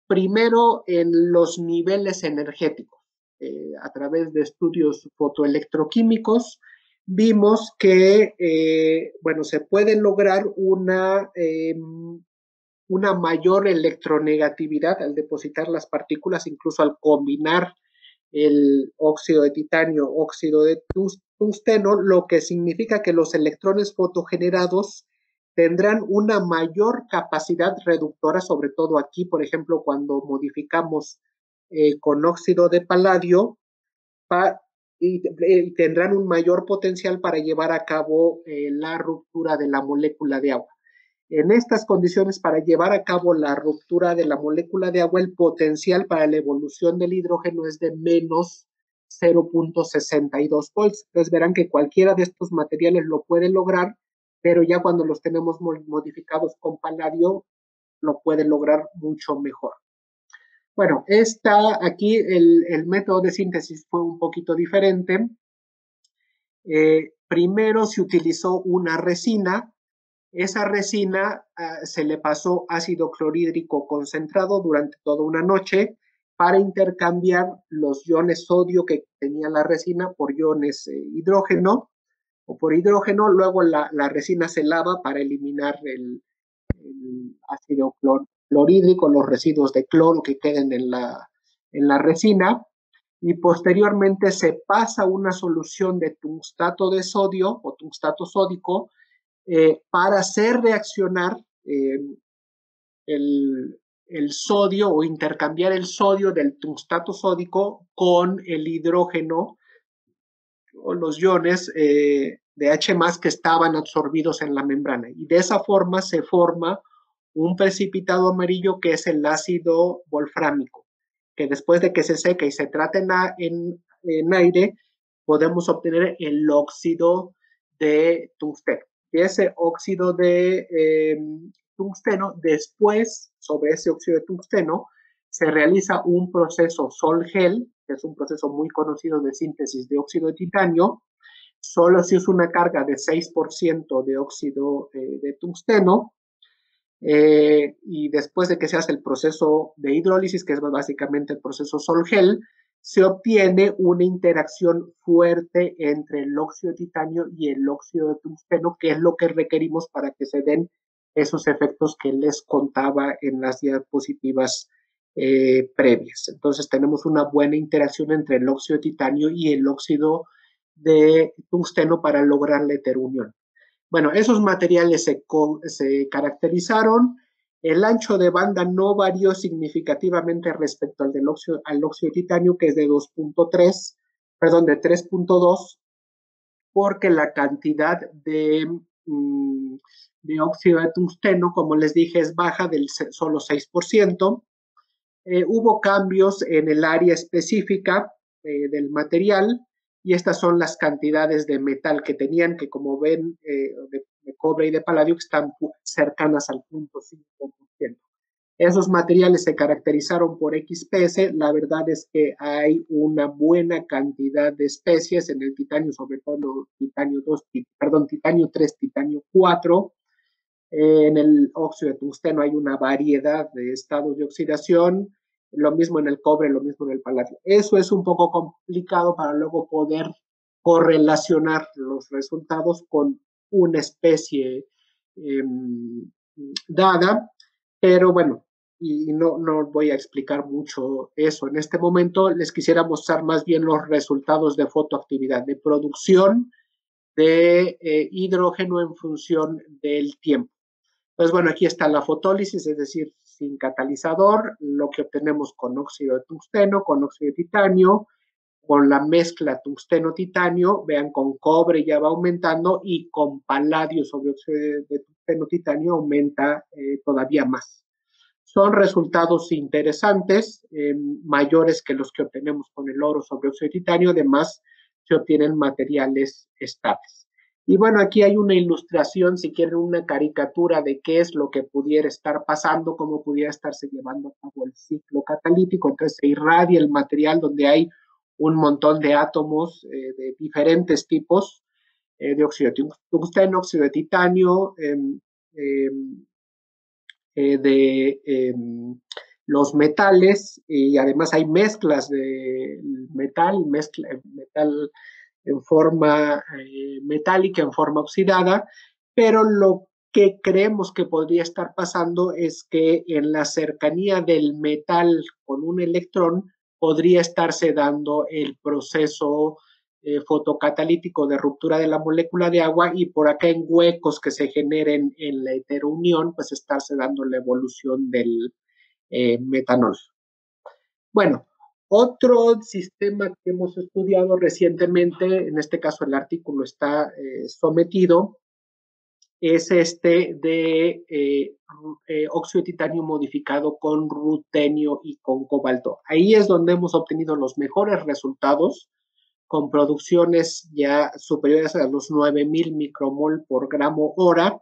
[SPEAKER 2] Primero, en los niveles energéticos. A través de estudios fotoelectroquímicos, vimos que, bueno, se puede lograr una mayor electronegatividad al depositar las partículas, incluso al combinar el óxido de titanio, óxido de tungsteno, lo que significa que los electrones fotogenerados tendrán una mayor capacidad reductora, sobre todo aquí, por ejemplo, cuando modificamos con óxido de paladio, y tendrán un mayor potencial para llevar a cabo la ruptura de la molécula de agua. En estas condiciones, para llevar a cabo la ruptura de la molécula de agua, el potencial para la evolución del hidrógeno es de menos 0.62 volts. Entonces verán que cualquiera de estos materiales lo puede lograr, pero ya cuando los tenemos modificados con paladio, lo puede lograr mucho mejor. Bueno, aquí el método de síntesis fue un poquito diferente. Primero se utilizó una resina. Esa resina se le pasó ácido clorhídrico concentrado durante toda una noche para intercambiar los iones sodio que tenía la resina por iones hidrógeno o por hidrógeno. Luego la resina se lava para eliminar el ácido clorhídrico, los residuos de cloro que queden en la resina, y posteriormente se pasa una solución de tungstato de sodio o tungstato sódico para hacer reaccionar el sodio o intercambiar el sodio del tungstato sódico con el hidrógeno o los iones de H que estaban absorbidos en la membrana. Y de esa forma se forma un precipitado amarillo que es el ácido wolfrámico, que después de que se seca y se trata en aire, podemos obtener el óxido de tungsteno. Y ese óxido de tungsteno, después, sobre ese óxido de tungsteno, se realiza un proceso Sol-Gel, que es un proceso muy conocido de síntesis de óxido de titanio. Solo se usa una carga de 6% de óxido de tungsteno. Y después de que se hace el proceso de hidrólisis, que es básicamente el proceso Sol-Gel, se obtiene una interacción fuerte entre el óxido de titanio y el óxido de tungsteno, que es lo que requerimos para que se den esos efectos que les contaba en las diapositivas previas. Entonces tenemos una buena interacción entre el óxido de titanio y el óxido de tungsteno para lograr la heterounión. Bueno, esos materiales se caracterizaron. El ancho de banda no varió significativamente respecto al óxido de titanio, que es de 2.3, perdón, de 3.2, porque la cantidad de óxido de tungsteno, como les dije, es baja del solo 6%. Hubo cambios en el área específica del material, y estas son las cantidades de metal que tenían, que como ven, de cobre y de paladio, están cercanas al 0.5%. Esos materiales se caracterizaron por XPS. La verdad es que hay una buena cantidad de especies en el titanio, sobre todo titanio 3, titanio 4. En el óxido de tungsteno hay una variedad de estados de oxidación, lo mismo en el cobre, lo mismo en el paladio. Eso es un poco complicado para luego poder correlacionar los resultados con una especie dada, pero bueno, y no voy a explicar mucho eso en este momento. Les quisiera mostrar más bien los resultados de fotoactividad, de producción de hidrógeno en función del tiempo. Pues bueno, aquí está la fotólisis, es decir, sin catalizador, lo que obtenemos con óxido de tungsteno, con óxido de titanio, con la mezcla tungsteno-titanio, vean, con cobre ya va aumentando y con paladio sobre óxido de tungsteno-titanio aumenta todavía más. Son resultados interesantes, mayores que los que obtenemos con el oro sobre óxido de titanio, además se obtienen materiales estables. Y bueno, aquí hay una ilustración, si quieren, una caricatura de qué es lo que pudiera estar pasando, cómo pudiera estarse llevando a cabo el ciclo catalítico. Entonces se irradia el material donde hay un montón de átomos de diferentes tipos de óxido de tungsteno, óxido de titanio, de los metales, y además hay mezclas de metal, metal en forma metálica, en forma oxidada, pero lo que creemos que podría estar pasando es que en la cercanía del metal con un electrón podría estarse dando el proceso fotocatalítico de ruptura de la molécula de agua, y por acá en huecos que se generen en la heterounión, pues estarse dando la evolución del metanol. Bueno, otro sistema que hemos estudiado recientemente, en este caso el artículo está sometido, es este de óxido de titanio modificado con rutenio y con cobalto. Ahí es donde hemos obtenido los mejores resultados, con producciones ya superiores a los 9,000 micromol por gramo hora.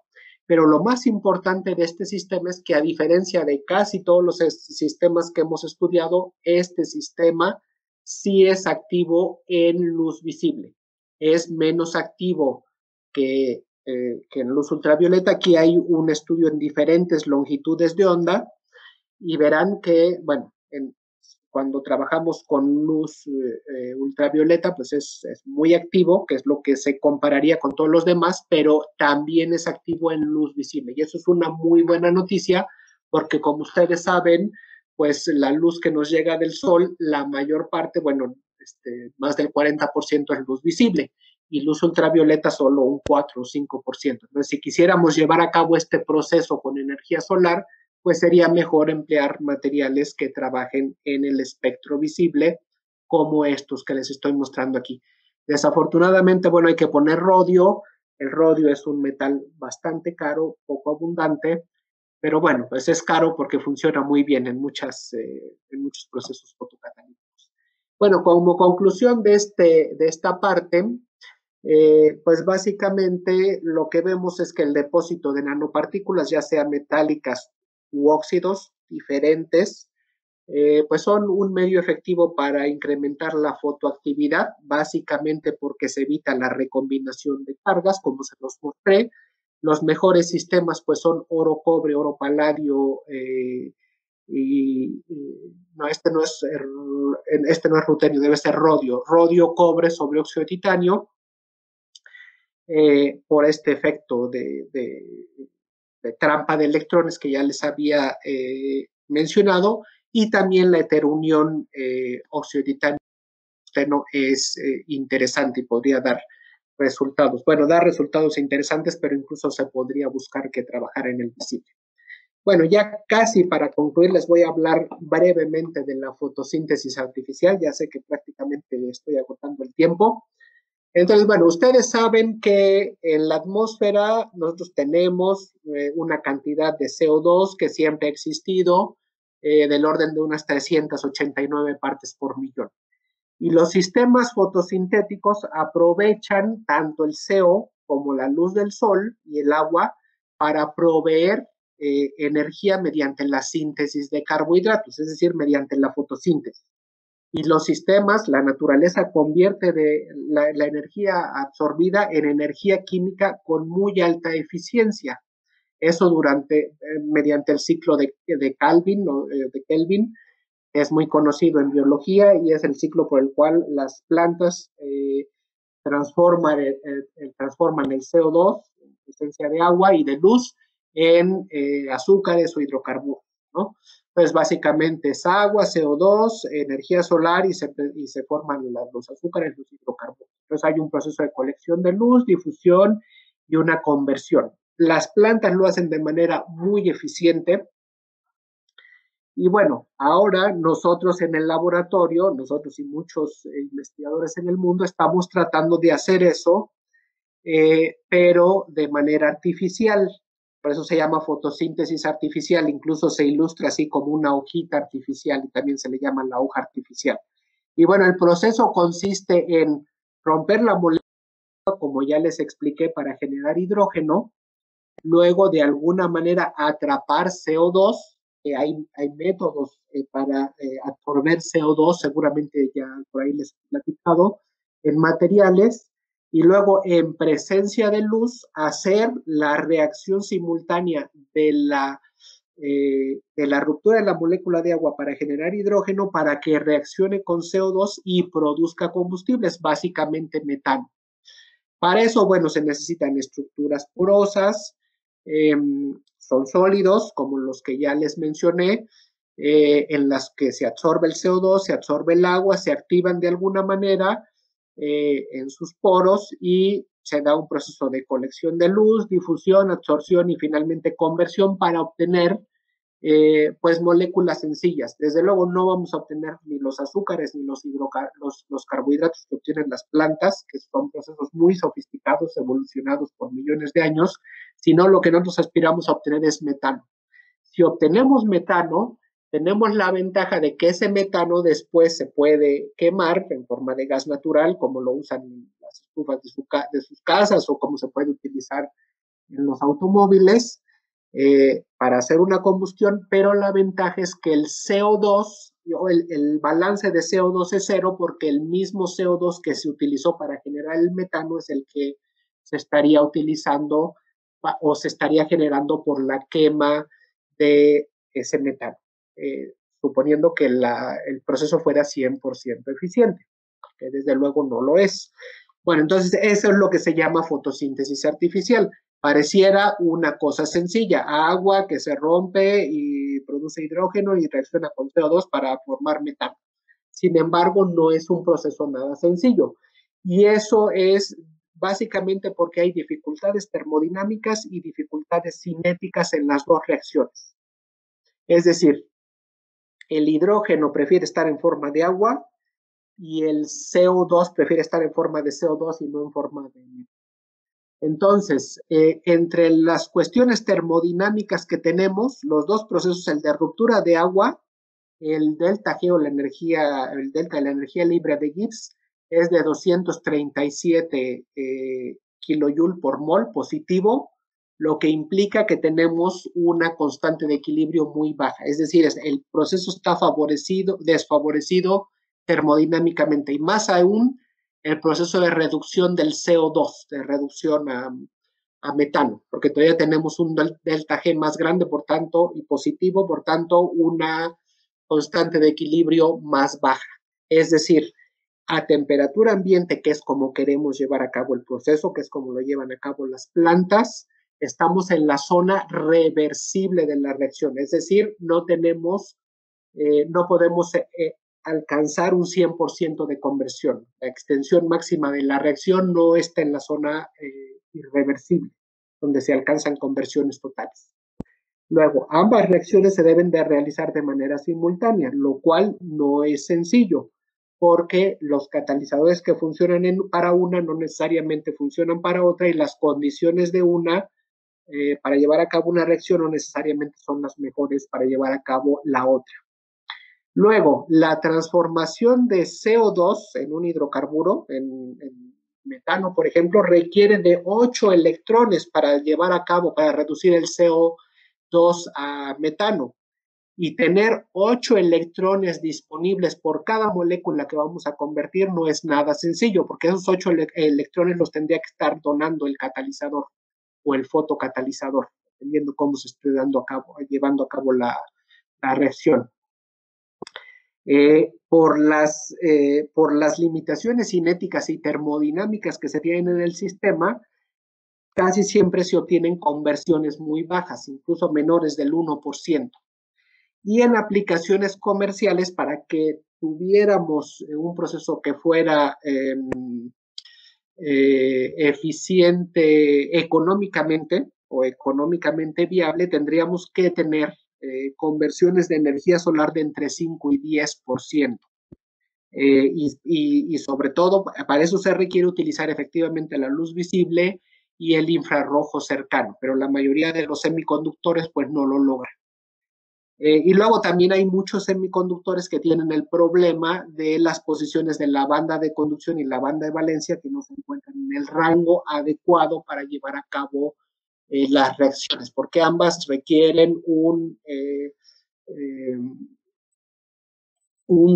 [SPEAKER 2] Pero lo más importante de este sistema es que, a diferencia de casi todos los sistemas que hemos estudiado, este sistema sí es activo en luz visible. Es menos activo que en luz ultravioleta. Aquí hay un estudio en diferentes longitudes de onda y verán que, bueno, cuando trabajamos con luz ultravioleta, pues es muy activo, que es lo que se compararía con todos los demás, pero también es activo en luz visible. Y eso es una muy buena noticia, porque como ustedes saben, pues la luz que nos llega del sol, la mayor parte, bueno, más del 40% es luz visible, y luz ultravioleta solo un 4 o 5%. Entonces, si quisiéramos llevar a cabo este proceso con energía solar, pues sería mejor emplear materiales que trabajen en el espectro visible, como estos que les estoy mostrando aquí. Desafortunadamente, bueno, hay que poner rodio. El rodio es un metal bastante caro, poco abundante, pero bueno, pues es caro porque funciona muy bien en muchos procesos fotocatalíticos. Bueno, como conclusión de esta parte, pues básicamente lo que vemos es que el depósito de nanopartículas, ya sea metálicas u óxidos diferentes, pues son un medio efectivo para incrementar la fotoactividad, básicamente porque se evita la recombinación de cargas, como se los mostré. Los mejores sistemas pues son oro, cobre, oro, paladio, no, este no es rutenio, debe ser rodio, cobre sobre óxido de titanio, por este efecto de trampa de electrones que ya les había mencionado, y también la heterunión óxido de titanio es interesante y podría dar resultados. Bueno, da resultados interesantes, pero incluso se podría buscar que trabajar en el visible. Bueno, ya casi para concluir, les voy a hablar brevemente de la fotosíntesis artificial. Ya sé que prácticamente estoy agotando el tiempo. Entonces, bueno, ustedes saben que en la atmósfera nosotros tenemos una cantidad de CO2 que siempre ha existido, del orden de unas 389 partes por millón. Y los sistemas fotosintéticos aprovechan tanto el CO como la luz del sol y el agua para proveer energía mediante la síntesis de carbohidratos, es decir, mediante la fotosíntesis. Y los sistemas, la naturaleza convierte la energía absorbida en energía química con muy alta eficiencia. Eso mediante el ciclo de Kelvin, de Kelvin, es muy conocido en biología, y es el ciclo por el cual las plantas transforman el CO2, esencia de agua y de luz, en azúcares o hidrocarburos, ¿no? Pues básicamente es agua, CO2, energía solar, y se forman los azúcares, los hidrocarburos. Entonces hay un proceso de colección de luz, difusión y una conversión. Las plantas lo hacen de manera muy eficiente. Y bueno, ahora nosotros en el laboratorio, nosotros y muchos investigadores en el mundo, estamos tratando de hacer eso, pero de manera artificial. Por eso se llama fotosíntesis artificial, incluso se ilustra así como una hojita artificial y también se le llama la hoja artificial. Y bueno, el proceso consiste en romper la molécula, como ya les expliqué, para generar hidrógeno, luego de alguna manera atrapar CO2, hay métodos para absorber CO2, seguramente ya por ahí les he platicado, en materiales, y luego en presencia de luz hacer la reacción simultánea de la ruptura de la molécula de agua para generar hidrógeno para que reaccione con CO2 y produzca combustibles, básicamente metano. Para eso, bueno, se necesitan estructuras porosas, son sólidos, como los que ya les mencioné, en las que se absorbe el CO2, se absorbe el agua, se activan de alguna manera en sus poros y se da un proceso de colección de luz, difusión, absorción y finalmente conversión para obtener pues moléculas sencillas. Desde luego no vamos a obtener ni los azúcares ni los carbohidratos que obtienen las plantas, que son procesos muy sofisticados, evolucionados por millones de años, sino lo que nosotros aspiramos a obtener es metano. Si obtenemos metano, tenemos la ventaja de que ese metano después se puede quemar en forma de gas natural, como lo usan en las estufas de sus casas o como se puede utilizar en los automóviles para hacer una combustión, pero la ventaja es que el CO2, el balance de CO2 es cero porque el mismo CO2 que se utilizó para generar el metano es el que se estaría utilizando o se estaría generando por la quema de ese metano, suponiendo que el proceso fuera 100% eficiente, que desde luego no lo es. Bueno, entonces eso es lo que se llama fotosíntesis artificial. Pareciera una cosa sencilla, agua que se rompe y produce hidrógeno y reacciona con CO2 para formar metano. Sin embargo, no es un proceso nada sencillo. Y eso es básicamente porque hay dificultades termodinámicas y dificultades cinéticas en las dos reacciones. Es decir, el hidrógeno prefiere estar en forma de agua y el CO2 prefiere estar en forma de CO2 y no en forma de metano. Entonces, entre las cuestiones termodinámicas que tenemos, los dos procesos, el de ruptura de agua, el delta G o el delta de la energía libre de Gibbs es de 237 kilojoule por mol positivo, lo que implica que tenemos una constante de equilibrio muy baja. Es decir, el proceso está desfavorecido termodinámicamente y más aún el proceso de reducción del CO2, de reducción a metano, porque todavía tenemos un delta G más grande, por tanto, y positivo, por tanto, una constante de equilibrio más baja. Es decir, a temperatura ambiente, que es como queremos llevar a cabo el proceso, que es como lo llevan a cabo las plantas, estamos en la zona reversible de la reacción, es decir, no podemos alcanzar un 100% de conversión. La extensión máxima de la reacción no está en la zona irreversible, donde se alcanzan conversiones totales. Luego, ambas reacciones se deben de realizar de manera simultánea, lo cual no es sencillo, porque los catalizadores que funcionan para una no necesariamente funcionan para otra y las condiciones de una para llevar a cabo una reacción no necesariamente son las mejores para llevar a cabo la otra. Luego, la transformación de CO2 en un hidrocarburo, en metano, por ejemplo, requiere de 8 electrones para llevar a cabo, para reducir el CO2 a metano. Y tener 8 electrones disponibles por cada molécula que vamos a convertir no es nada sencillo, porque esos 8 electrones los tendría que estar donando el catalizador o el fotocatalizador, dependiendo cómo se esté llevando a cabo la reacción. Por las limitaciones cinéticas y termodinámicas que se tienen en el sistema, casi siempre se obtienen conversiones muy bajas, incluso menores del 1%. Y en aplicaciones comerciales, para que tuviéramos un proceso que fuera eficiente económicamente o económicamente viable, tendríamos que tener conversiones de energía solar de entre 5 y 10%. Y sobre todo, para eso se requiere utilizar efectivamente la luz visible y el infrarrojo cercano, pero la mayoría de los semiconductores pues no lo logran. Y luego también hay muchos semiconductores que tienen el problema de las posiciones de la banda de conducción y la banda de valencia que no se encuentran en el rango adecuado para llevar a cabo las reacciones, porque ambas requieren un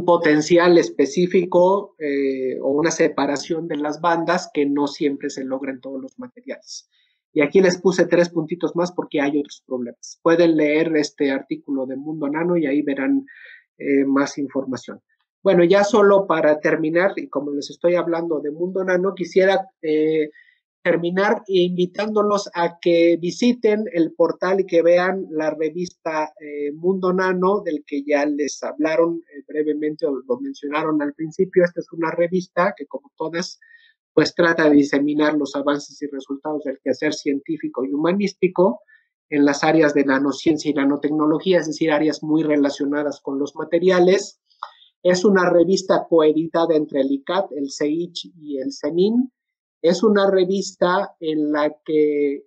[SPEAKER 2] potencial específico o una separación de las bandas que no siempre se logra en todos los materiales. Y aquí les puse 3 puntitos más porque hay otros problemas. Pueden leer este artículo de Mundo Nano y ahí verán más información. Bueno, ya solo para terminar, y como les estoy hablando de Mundo Nano, quisiera terminar invitándolos a que visiten el portal y que vean la revista Mundo Nano, del que ya les hablaron brevemente o lo mencionaron al principio. Esta es una revista que, como todas, pues trata de diseminar los avances y resultados del quehacer científico y humanístico en las áreas de nanociencia y nanotecnología, es decir, áreas muy relacionadas con los materiales. Es una revista coeditada entre el ICAT, el CEICH y el CENIN. Es una revista que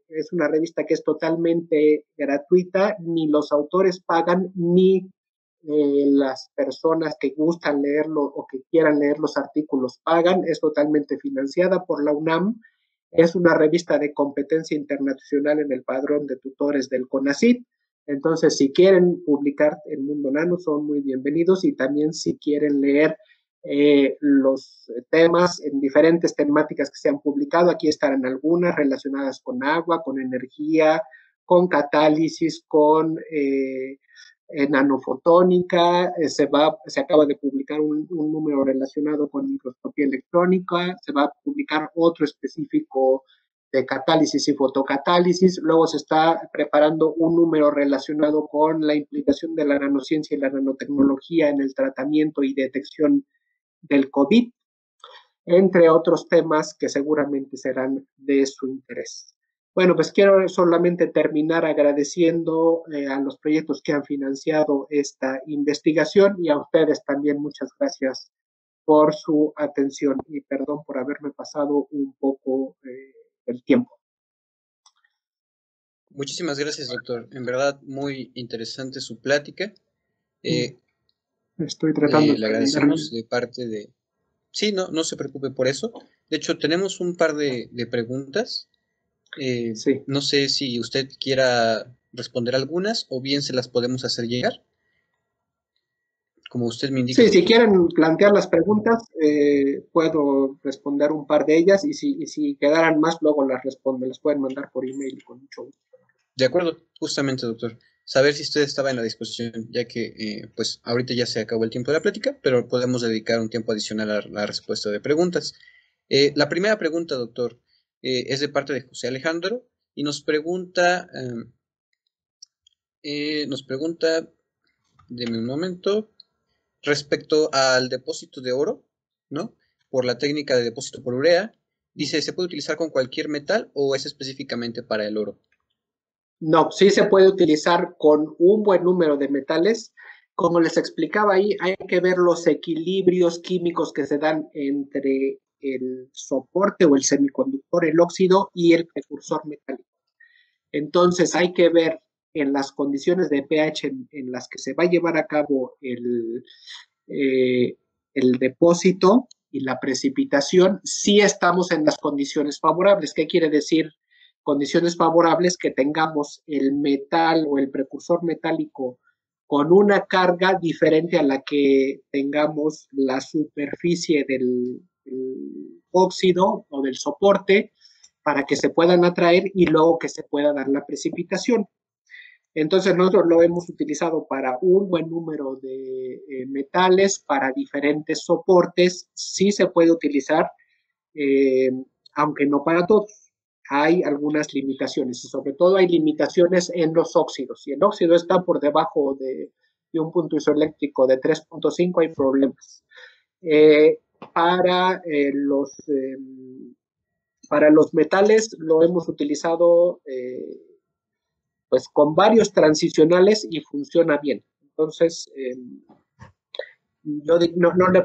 [SPEAKER 2] es totalmente gratuita, ni los autores pagan, ni las personas que gustan leerlo o que quieran leer los artículos pagan. Es totalmente financiada por la UNAM. Es una revista de competencia internacional en el padrón de tutores del CONACYT. Entonces, si quieren publicar en Mundo Nano, son muy bienvenidos, y también si quieren leer los temas en diferentes temáticas que se han publicado, aquí estarán algunas relacionadas con agua, con energía, con catálisis, con nanofotónica. Se acaba de publicar un número relacionado con microscopía electrónica, se va a publicar otro específico de catálisis y fotocatálisis. Luego se está preparando un número relacionado con la implicación de la nanociencia y la nanotecnología en el tratamiento y detección del COVID, entre otros temas que seguramente serán de su interés. Bueno, pues quiero solamente terminar agradeciendo a los proyectos que han financiado esta investigación, y a ustedes también muchas gracias por su atención, y perdón por haberme pasado un poco el tiempo.
[SPEAKER 1] Muchísimas gracias, doctor. En verdad, muy interesante su plática.
[SPEAKER 2] Estoy tratando de
[SPEAKER 1] Le agradecemos de parte de... Sí, no se preocupe por eso. De hecho, tenemos un par de preguntas.
[SPEAKER 2] Sí.
[SPEAKER 1] No sé si usted quiera responder algunas o bien se las podemos hacer llegar, como usted me indique.
[SPEAKER 2] Sí, si quieren plantear las preguntas, puedo responder un par de ellas, y si quedaran más, luego las respondo. Las pueden mandar por email con mucho gusto.
[SPEAKER 1] De acuerdo, justamente, doctor. Saber si usted estaba en la disposición, ya que pues ahorita ya se acabó el tiempo de la plática, pero podemos dedicar un tiempo adicional a la respuesta de preguntas. La primera pregunta, doctor, es de parte de José Alejandro y nos pregunta, deme un momento, respecto al depósito de oro, ¿no? Por la técnica de depósito por urea, dice, ¿se puede utilizar con cualquier metal o es específicamente para el oro?
[SPEAKER 2] No, sí se puede utilizar con un buen número de metales. Como les explicaba ahí, hay que ver los equilibrios químicos que se dan entre el soporte o el semiconductor, el óxido, y el precursor metálico. Entonces hay que ver en las condiciones de pH en las que se va a llevar a cabo el depósito y la precipitación, si estamos en las condiciones favorables. ¿Qué quiere decir condiciones favorables? Que tengamos el metal o el precursor metálico con una carga diferente a la que tengamos la superficie del óxido o del soporte, para que se puedan atraer y luego que se pueda dar la precipitación. Entonces nosotros lo hemos utilizado para un buen número de metales, para diferentes soportes. Sí se puede utilizar, aunque no para todos. Hay algunas limitaciones, y sobre todo hay limitaciones en los óxidos. Si el óxido está por debajo de un punto isoeléctrico de 3.5, hay problemas. Para los Para los metales lo hemos utilizado pues con varios transicionales y funciona bien. Entonces, yo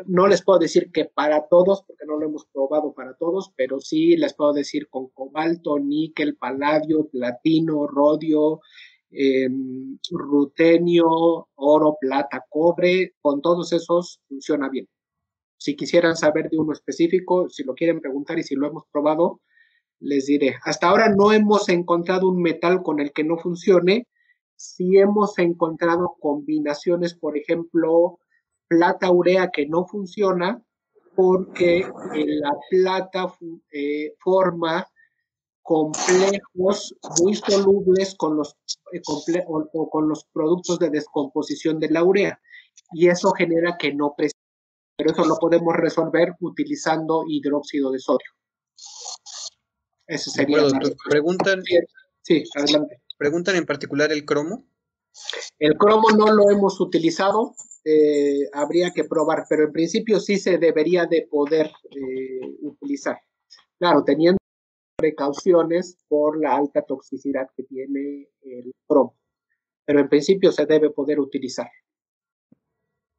[SPEAKER 2] no les puedo decir que para todos, porque no lo hemos probado para todos, pero sí les puedo decir con cobalto, níquel, paladio, platino, rodio, rutenio, oro, plata, cobre, con todos esos funciona bien. Si quisieran saber de uno específico, si lo quieren preguntar y si lo hemos probado, les diré. Hasta ahora no hemos encontrado un metal con el que no funcione. Sí hemos encontrado combinaciones, por ejemplo, plata-urea que no funciona porque la plata forma complejos muy solubles con con los productos de descomposición de la urea y eso genera que no presente, pero eso lo podemos resolver utilizando hidróxido de sodio. Eso
[SPEAKER 1] De
[SPEAKER 2] sería
[SPEAKER 1] acuerdo,
[SPEAKER 2] la
[SPEAKER 1] doctor.
[SPEAKER 2] respuesta. Sí, adelante.
[SPEAKER 1] ¿Preguntan en particular el cromo?
[SPEAKER 2] El cromo no lo hemos utilizado, habría que probar, pero en principio sí se debería de poder utilizar. Claro, teniendo precauciones por la alta toxicidad que tiene el cromo, pero en principio se debe poder utilizar.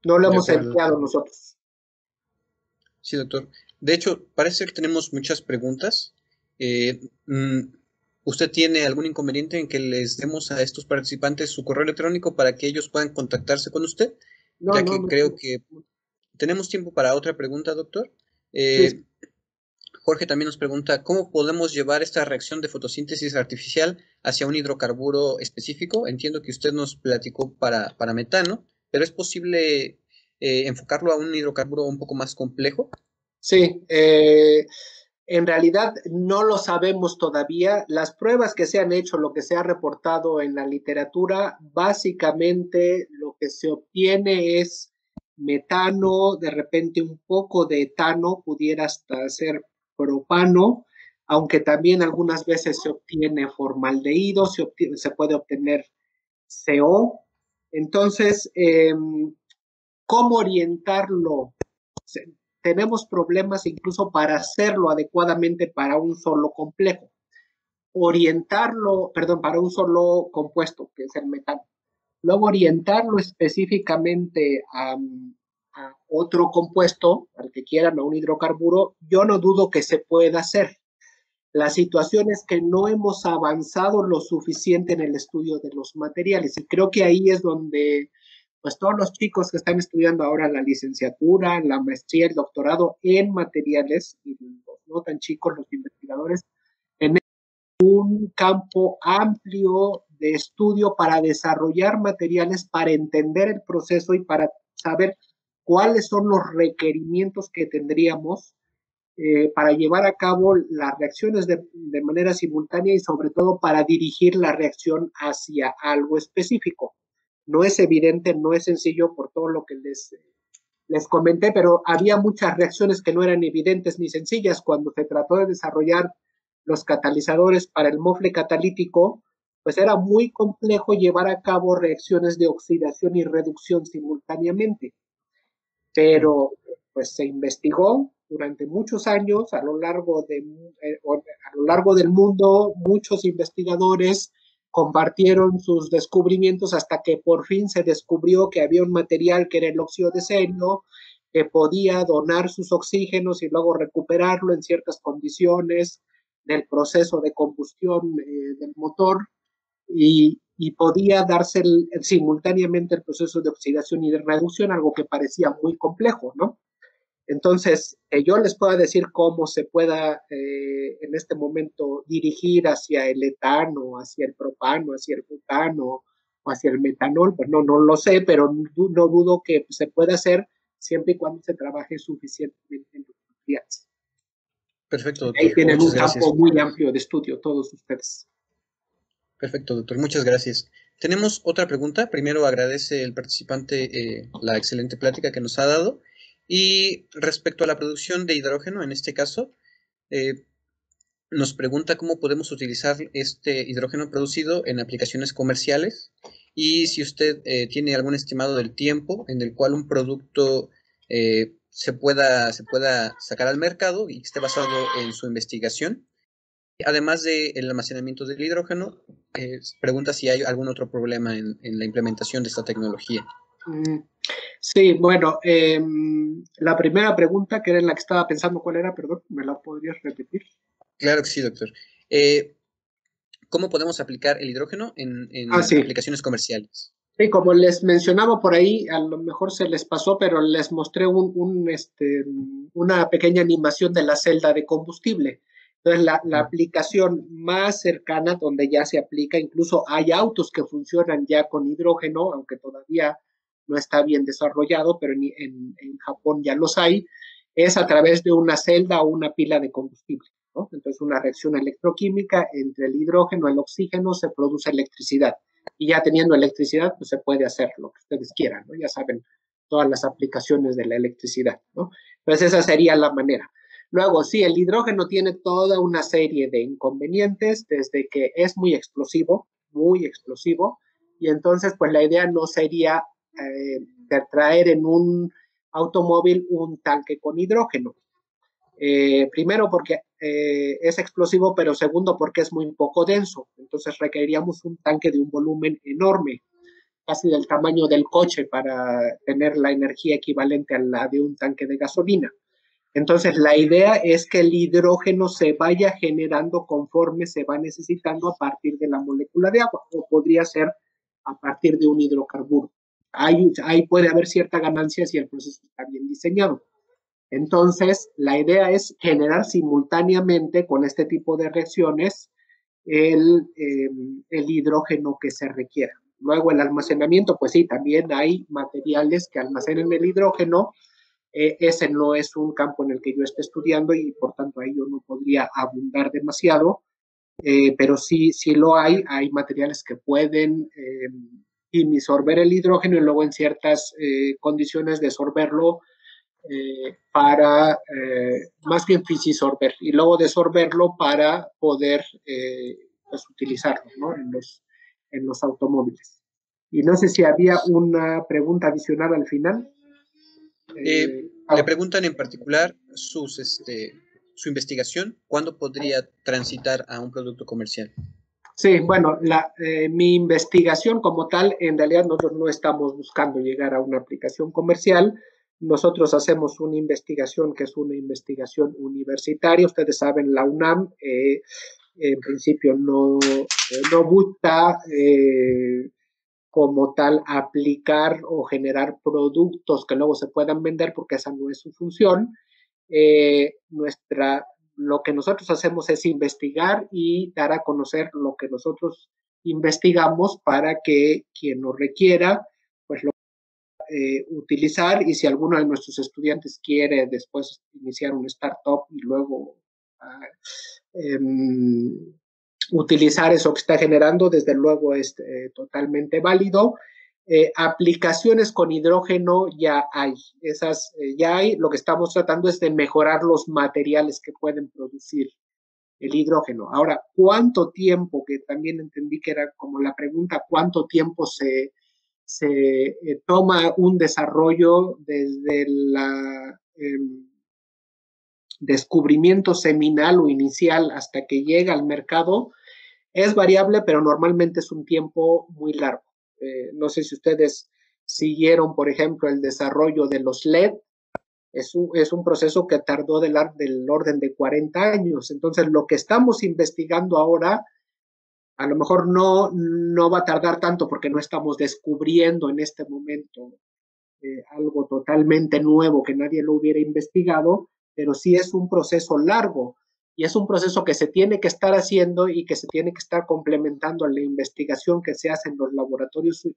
[SPEAKER 2] No lo
[SPEAKER 1] De
[SPEAKER 2] hemos
[SPEAKER 1] acuerdo,
[SPEAKER 2] empleado
[SPEAKER 1] doctor.
[SPEAKER 2] nosotros.
[SPEAKER 1] Sí, doctor. De hecho, parece que tenemos muchas preguntas. Eh, mm, ¿Usted tiene algún inconveniente en que les demos a estos participantes su correo electrónico para que ellos puedan contactarse con usted?
[SPEAKER 2] No,
[SPEAKER 1] Ya
[SPEAKER 2] no,
[SPEAKER 1] que
[SPEAKER 2] no.
[SPEAKER 1] creo que tenemos tiempo para otra pregunta, doctor.
[SPEAKER 2] Sí, sí.
[SPEAKER 1] Jorge también nos pregunta, ¿cómo podemos llevar esta reacción de fotosíntesis artificial hacia un hidrocarburo específico? Entiendo que usted nos platicó para metano, pero ¿es posible enfocarlo a un hidrocarburo un poco más complejo?
[SPEAKER 2] Sí, en realidad no lo sabemos todavía. Las pruebas que se han hecho, lo que se ha reportado en la literatura, básicamente lo que se obtiene es metano, de repente un poco de etano, pudiera hasta ser propano, aunque también algunas veces se obtiene formaldehído, se puede obtener CO. Entonces, ¿cómo orientarlo? Tenemos problemas incluso para hacerlo adecuadamente para un solo complejo. Orientarlo, perdón, para un solo compuesto, que es el metano. Luego orientarlo específicamente a otro compuesto, al que quieran, a un hidrocarburo, yo no dudo que se pueda hacer. La situación es que no hemos avanzado lo suficiente en el estudio de los materiales y creo que ahí es donde pues todos los chicos que están estudiando ahora la licenciatura, la maestría, el doctorado en materiales y los no tan chicos, los investigadores, en un campo amplio de estudio para desarrollar materiales, para entender el proceso y para saber cuáles son los requerimientos que tendríamos para llevar a cabo las reacciones de manera simultánea y sobre todo para dirigir la reacción hacia algo específico. No es evidente, no es sencillo por todo lo que les comenté, pero había muchas reacciones que no eran evidentes ni sencillas cuando se trató de desarrollar los catalizadores para el mofle catalítico, pues era muy complejo llevar a cabo reacciones de oxidación y reducción simultáneamente. Pero pues se investigó durante muchos años a lo largo del mundo, muchos investigadores compartieron sus descubrimientos hasta que por fin se descubrió que había un material que era el óxido de serio, que podía donar sus oxígenos y luego recuperarlo en ciertas condiciones del proceso de combustión del motor y podía darse simultáneamente el proceso de oxidación y de reducción, algo que parecía muy complejo, ¿no? Entonces, yo les puedo decir cómo se pueda en este momento dirigir hacia el etano, hacia el propano, hacia el butano o hacia el metanol, pues no lo sé, pero no dudo que se pueda hacer siempre y cuando se trabaje suficientemente en los materiales.
[SPEAKER 1] Perfecto,
[SPEAKER 2] Ahí
[SPEAKER 1] doctor.
[SPEAKER 2] tienen un
[SPEAKER 1] Muchas gracias.
[SPEAKER 2] campo muy amplio de estudio todos ustedes.
[SPEAKER 1] Perfecto, doctor. Muchas gracias. Tenemos otra pregunta. Primero agradece el participante la excelente plática que nos ha dado. Y respecto a la producción de hidrógeno, en este caso, eh, nos pregunta cómo podemos utilizar este hidrógeno producido en aplicaciones comerciales y si usted tiene algún estimado del tiempo en el cual un producto se pueda sacar al mercado y que esté basado en su investigación Además del almacenamiento del hidrógeno, pregunta si hay algún otro problema en la implementación de esta tecnología.
[SPEAKER 2] Sí, bueno, la primera pregunta, que era en la que estaba pensando, ¿cuál era? Perdón, ¿me la podrías repetir?
[SPEAKER 1] Claro que sí, doctor. ¿Cómo podemos aplicar el hidrógeno en
[SPEAKER 2] Sí.
[SPEAKER 1] aplicaciones comerciales?
[SPEAKER 2] Sí, como les mencionaba por ahí, a lo mejor se les pasó, pero les mostré una pequeña animación de la celda de combustible. Entonces, la aplicación más cercana donde ya se aplica, incluso hay autos que funcionan ya con hidrógeno, aunque todavía no está bien desarrollado, pero en Japón ya los hay, es a través de una celda o una pila de combustible, ¿no? Entonces, una reacción electroquímica entre el hidrógeno y el oxígeno se produce electricidad y ya teniendo electricidad, pues se puede hacer lo que ustedes quieran, ¿no? Ya saben todas las aplicaciones de la electricidad, ¿no? Entonces esa sería la manera. Luego, sí, el hidrógeno tiene toda una serie de inconvenientes, desde que es muy explosivo, y entonces pues la idea no sería traer en un automóvil un tanque con hidrógeno. Primero porque es explosivo, pero segundo porque es muy poco denso. Entonces requeriríamos un tanque de un volumen enorme, casi del tamaño del coche, para tener la energía equivalente a la de un tanque de gasolina. Entonces la idea es que el hidrógeno se vaya generando conforme se va necesitando a partir de la molécula de agua, o podría ser a partir de un hidrocarburo. Ahí puede haber cierta ganancia si el proceso está bien diseñado. Entonces, la idea es generar simultáneamente con este tipo de reacciones el hidrógeno que se requiera. Luego, el almacenamiento, pues sí, también hay materiales que almacenen el hidrógeno. Ese no es un campo en el que yo esté estudiando y por tanto ahí yo no podría abundar demasiado, pero sí lo hay. Hay materiales que pueden dimisorber el hidrógeno y luego en ciertas condiciones desorberlo para más bien fisisorber y luego desorberlo para poder pues, utilizarlo, ¿no? En los automóviles. Y no sé si había una pregunta adicional al final.
[SPEAKER 1] Le preguntan en particular su investigación, ¿cuándo podría transitar a un producto comercial?
[SPEAKER 2] Sí, bueno, mi investigación como tal, en realidad nosotros no estamos buscando llegar a una aplicación comercial. Nosotros hacemos una investigación que es una investigación universitaria. Ustedes saben, la UNAM en principio no busca como tal aplicar o generar productos que luego se puedan vender porque esa no es su función. Eh, nuestra, lo que nosotros hacemos es investigar y dar a conocer lo que nosotros investigamos para que quien lo requiera, pues lo utilizar, y si alguno de nuestros estudiantes quiere después iniciar un startup y luego eh, utilizar eso que está generando, desde luego es totalmente válido. Aplicaciones con hidrógeno ya hay, ya hay. Lo que estamos tratando es de mejorar los materiales que pueden producir el hidrógeno. Ahora, ¿cuánto tiempo? Que también entendí que era como la pregunta, ¿cuánto tiempo se toma un desarrollo desde la descubrimiento seminal o inicial hasta que llega al mercado? Es variable, pero normalmente es un tiempo muy largo. No sé si ustedes siguieron, por ejemplo, el desarrollo de los LED. Es un proceso que tardó del orden de 40 años. Entonces, lo que estamos investigando ahora, a lo mejor no va a tardar tanto porque no estamos descubriendo en este momento algo totalmente nuevo que nadie lo hubiera investigado, pero sí es un proceso largo y es un proceso que se tiene que estar haciendo y que se tiene que estar complementando en la investigación que se hace en los laboratorios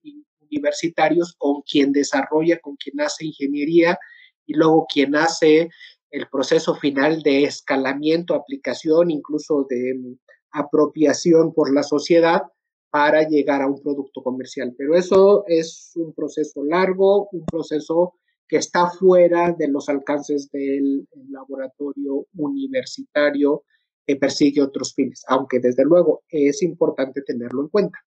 [SPEAKER 2] universitarios con quien desarrolla, con quien hace ingeniería y luego quien hace el proceso final de escalamiento, aplicación, incluso de apropiación por la sociedad para llegar a un producto comercial. Pero eso es un proceso largo, un proceso que está fuera de los alcances del laboratorio universitario que persigue otros fines, aunque desde luego es importante tenerlo en cuenta.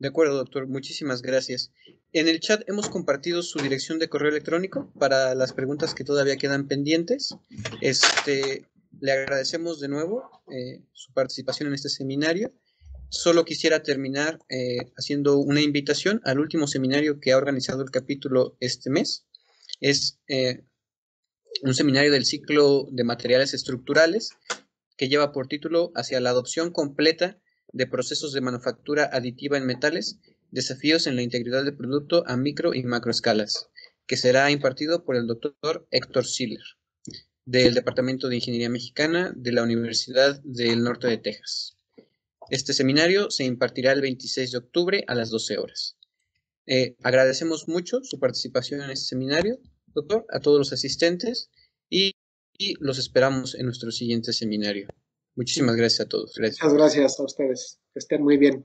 [SPEAKER 1] De acuerdo, doctor. Muchísimas gracias. En el chat hemos compartido su dirección de correo electrónico para las preguntas que todavía quedan pendientes. Le agradecemos de nuevo su participación en este seminario. Solo quisiera terminar haciendo una invitación al último seminario que ha organizado el capítulo este mes. Es un seminario del ciclo de materiales estructurales que lleva por título Hacia la adopción completa de procesos de manufactura aditiva en metales, desafíos en la integridad del producto a micro y macroescalas, que será impartido por el doctor Héctor Siller, del Departamento de Ingeniería Mexicana de la Universidad del Norte de Texas. Este seminario se impartirá el 26 de octubre a las 12 horas. Agradecemos mucho su participación en este seminario, doctor, a todos los asistentes y los esperamos en nuestro siguiente seminario. Muchísimas gracias a todos. Gracias.
[SPEAKER 2] Muchas gracias a ustedes. Que estén muy bien.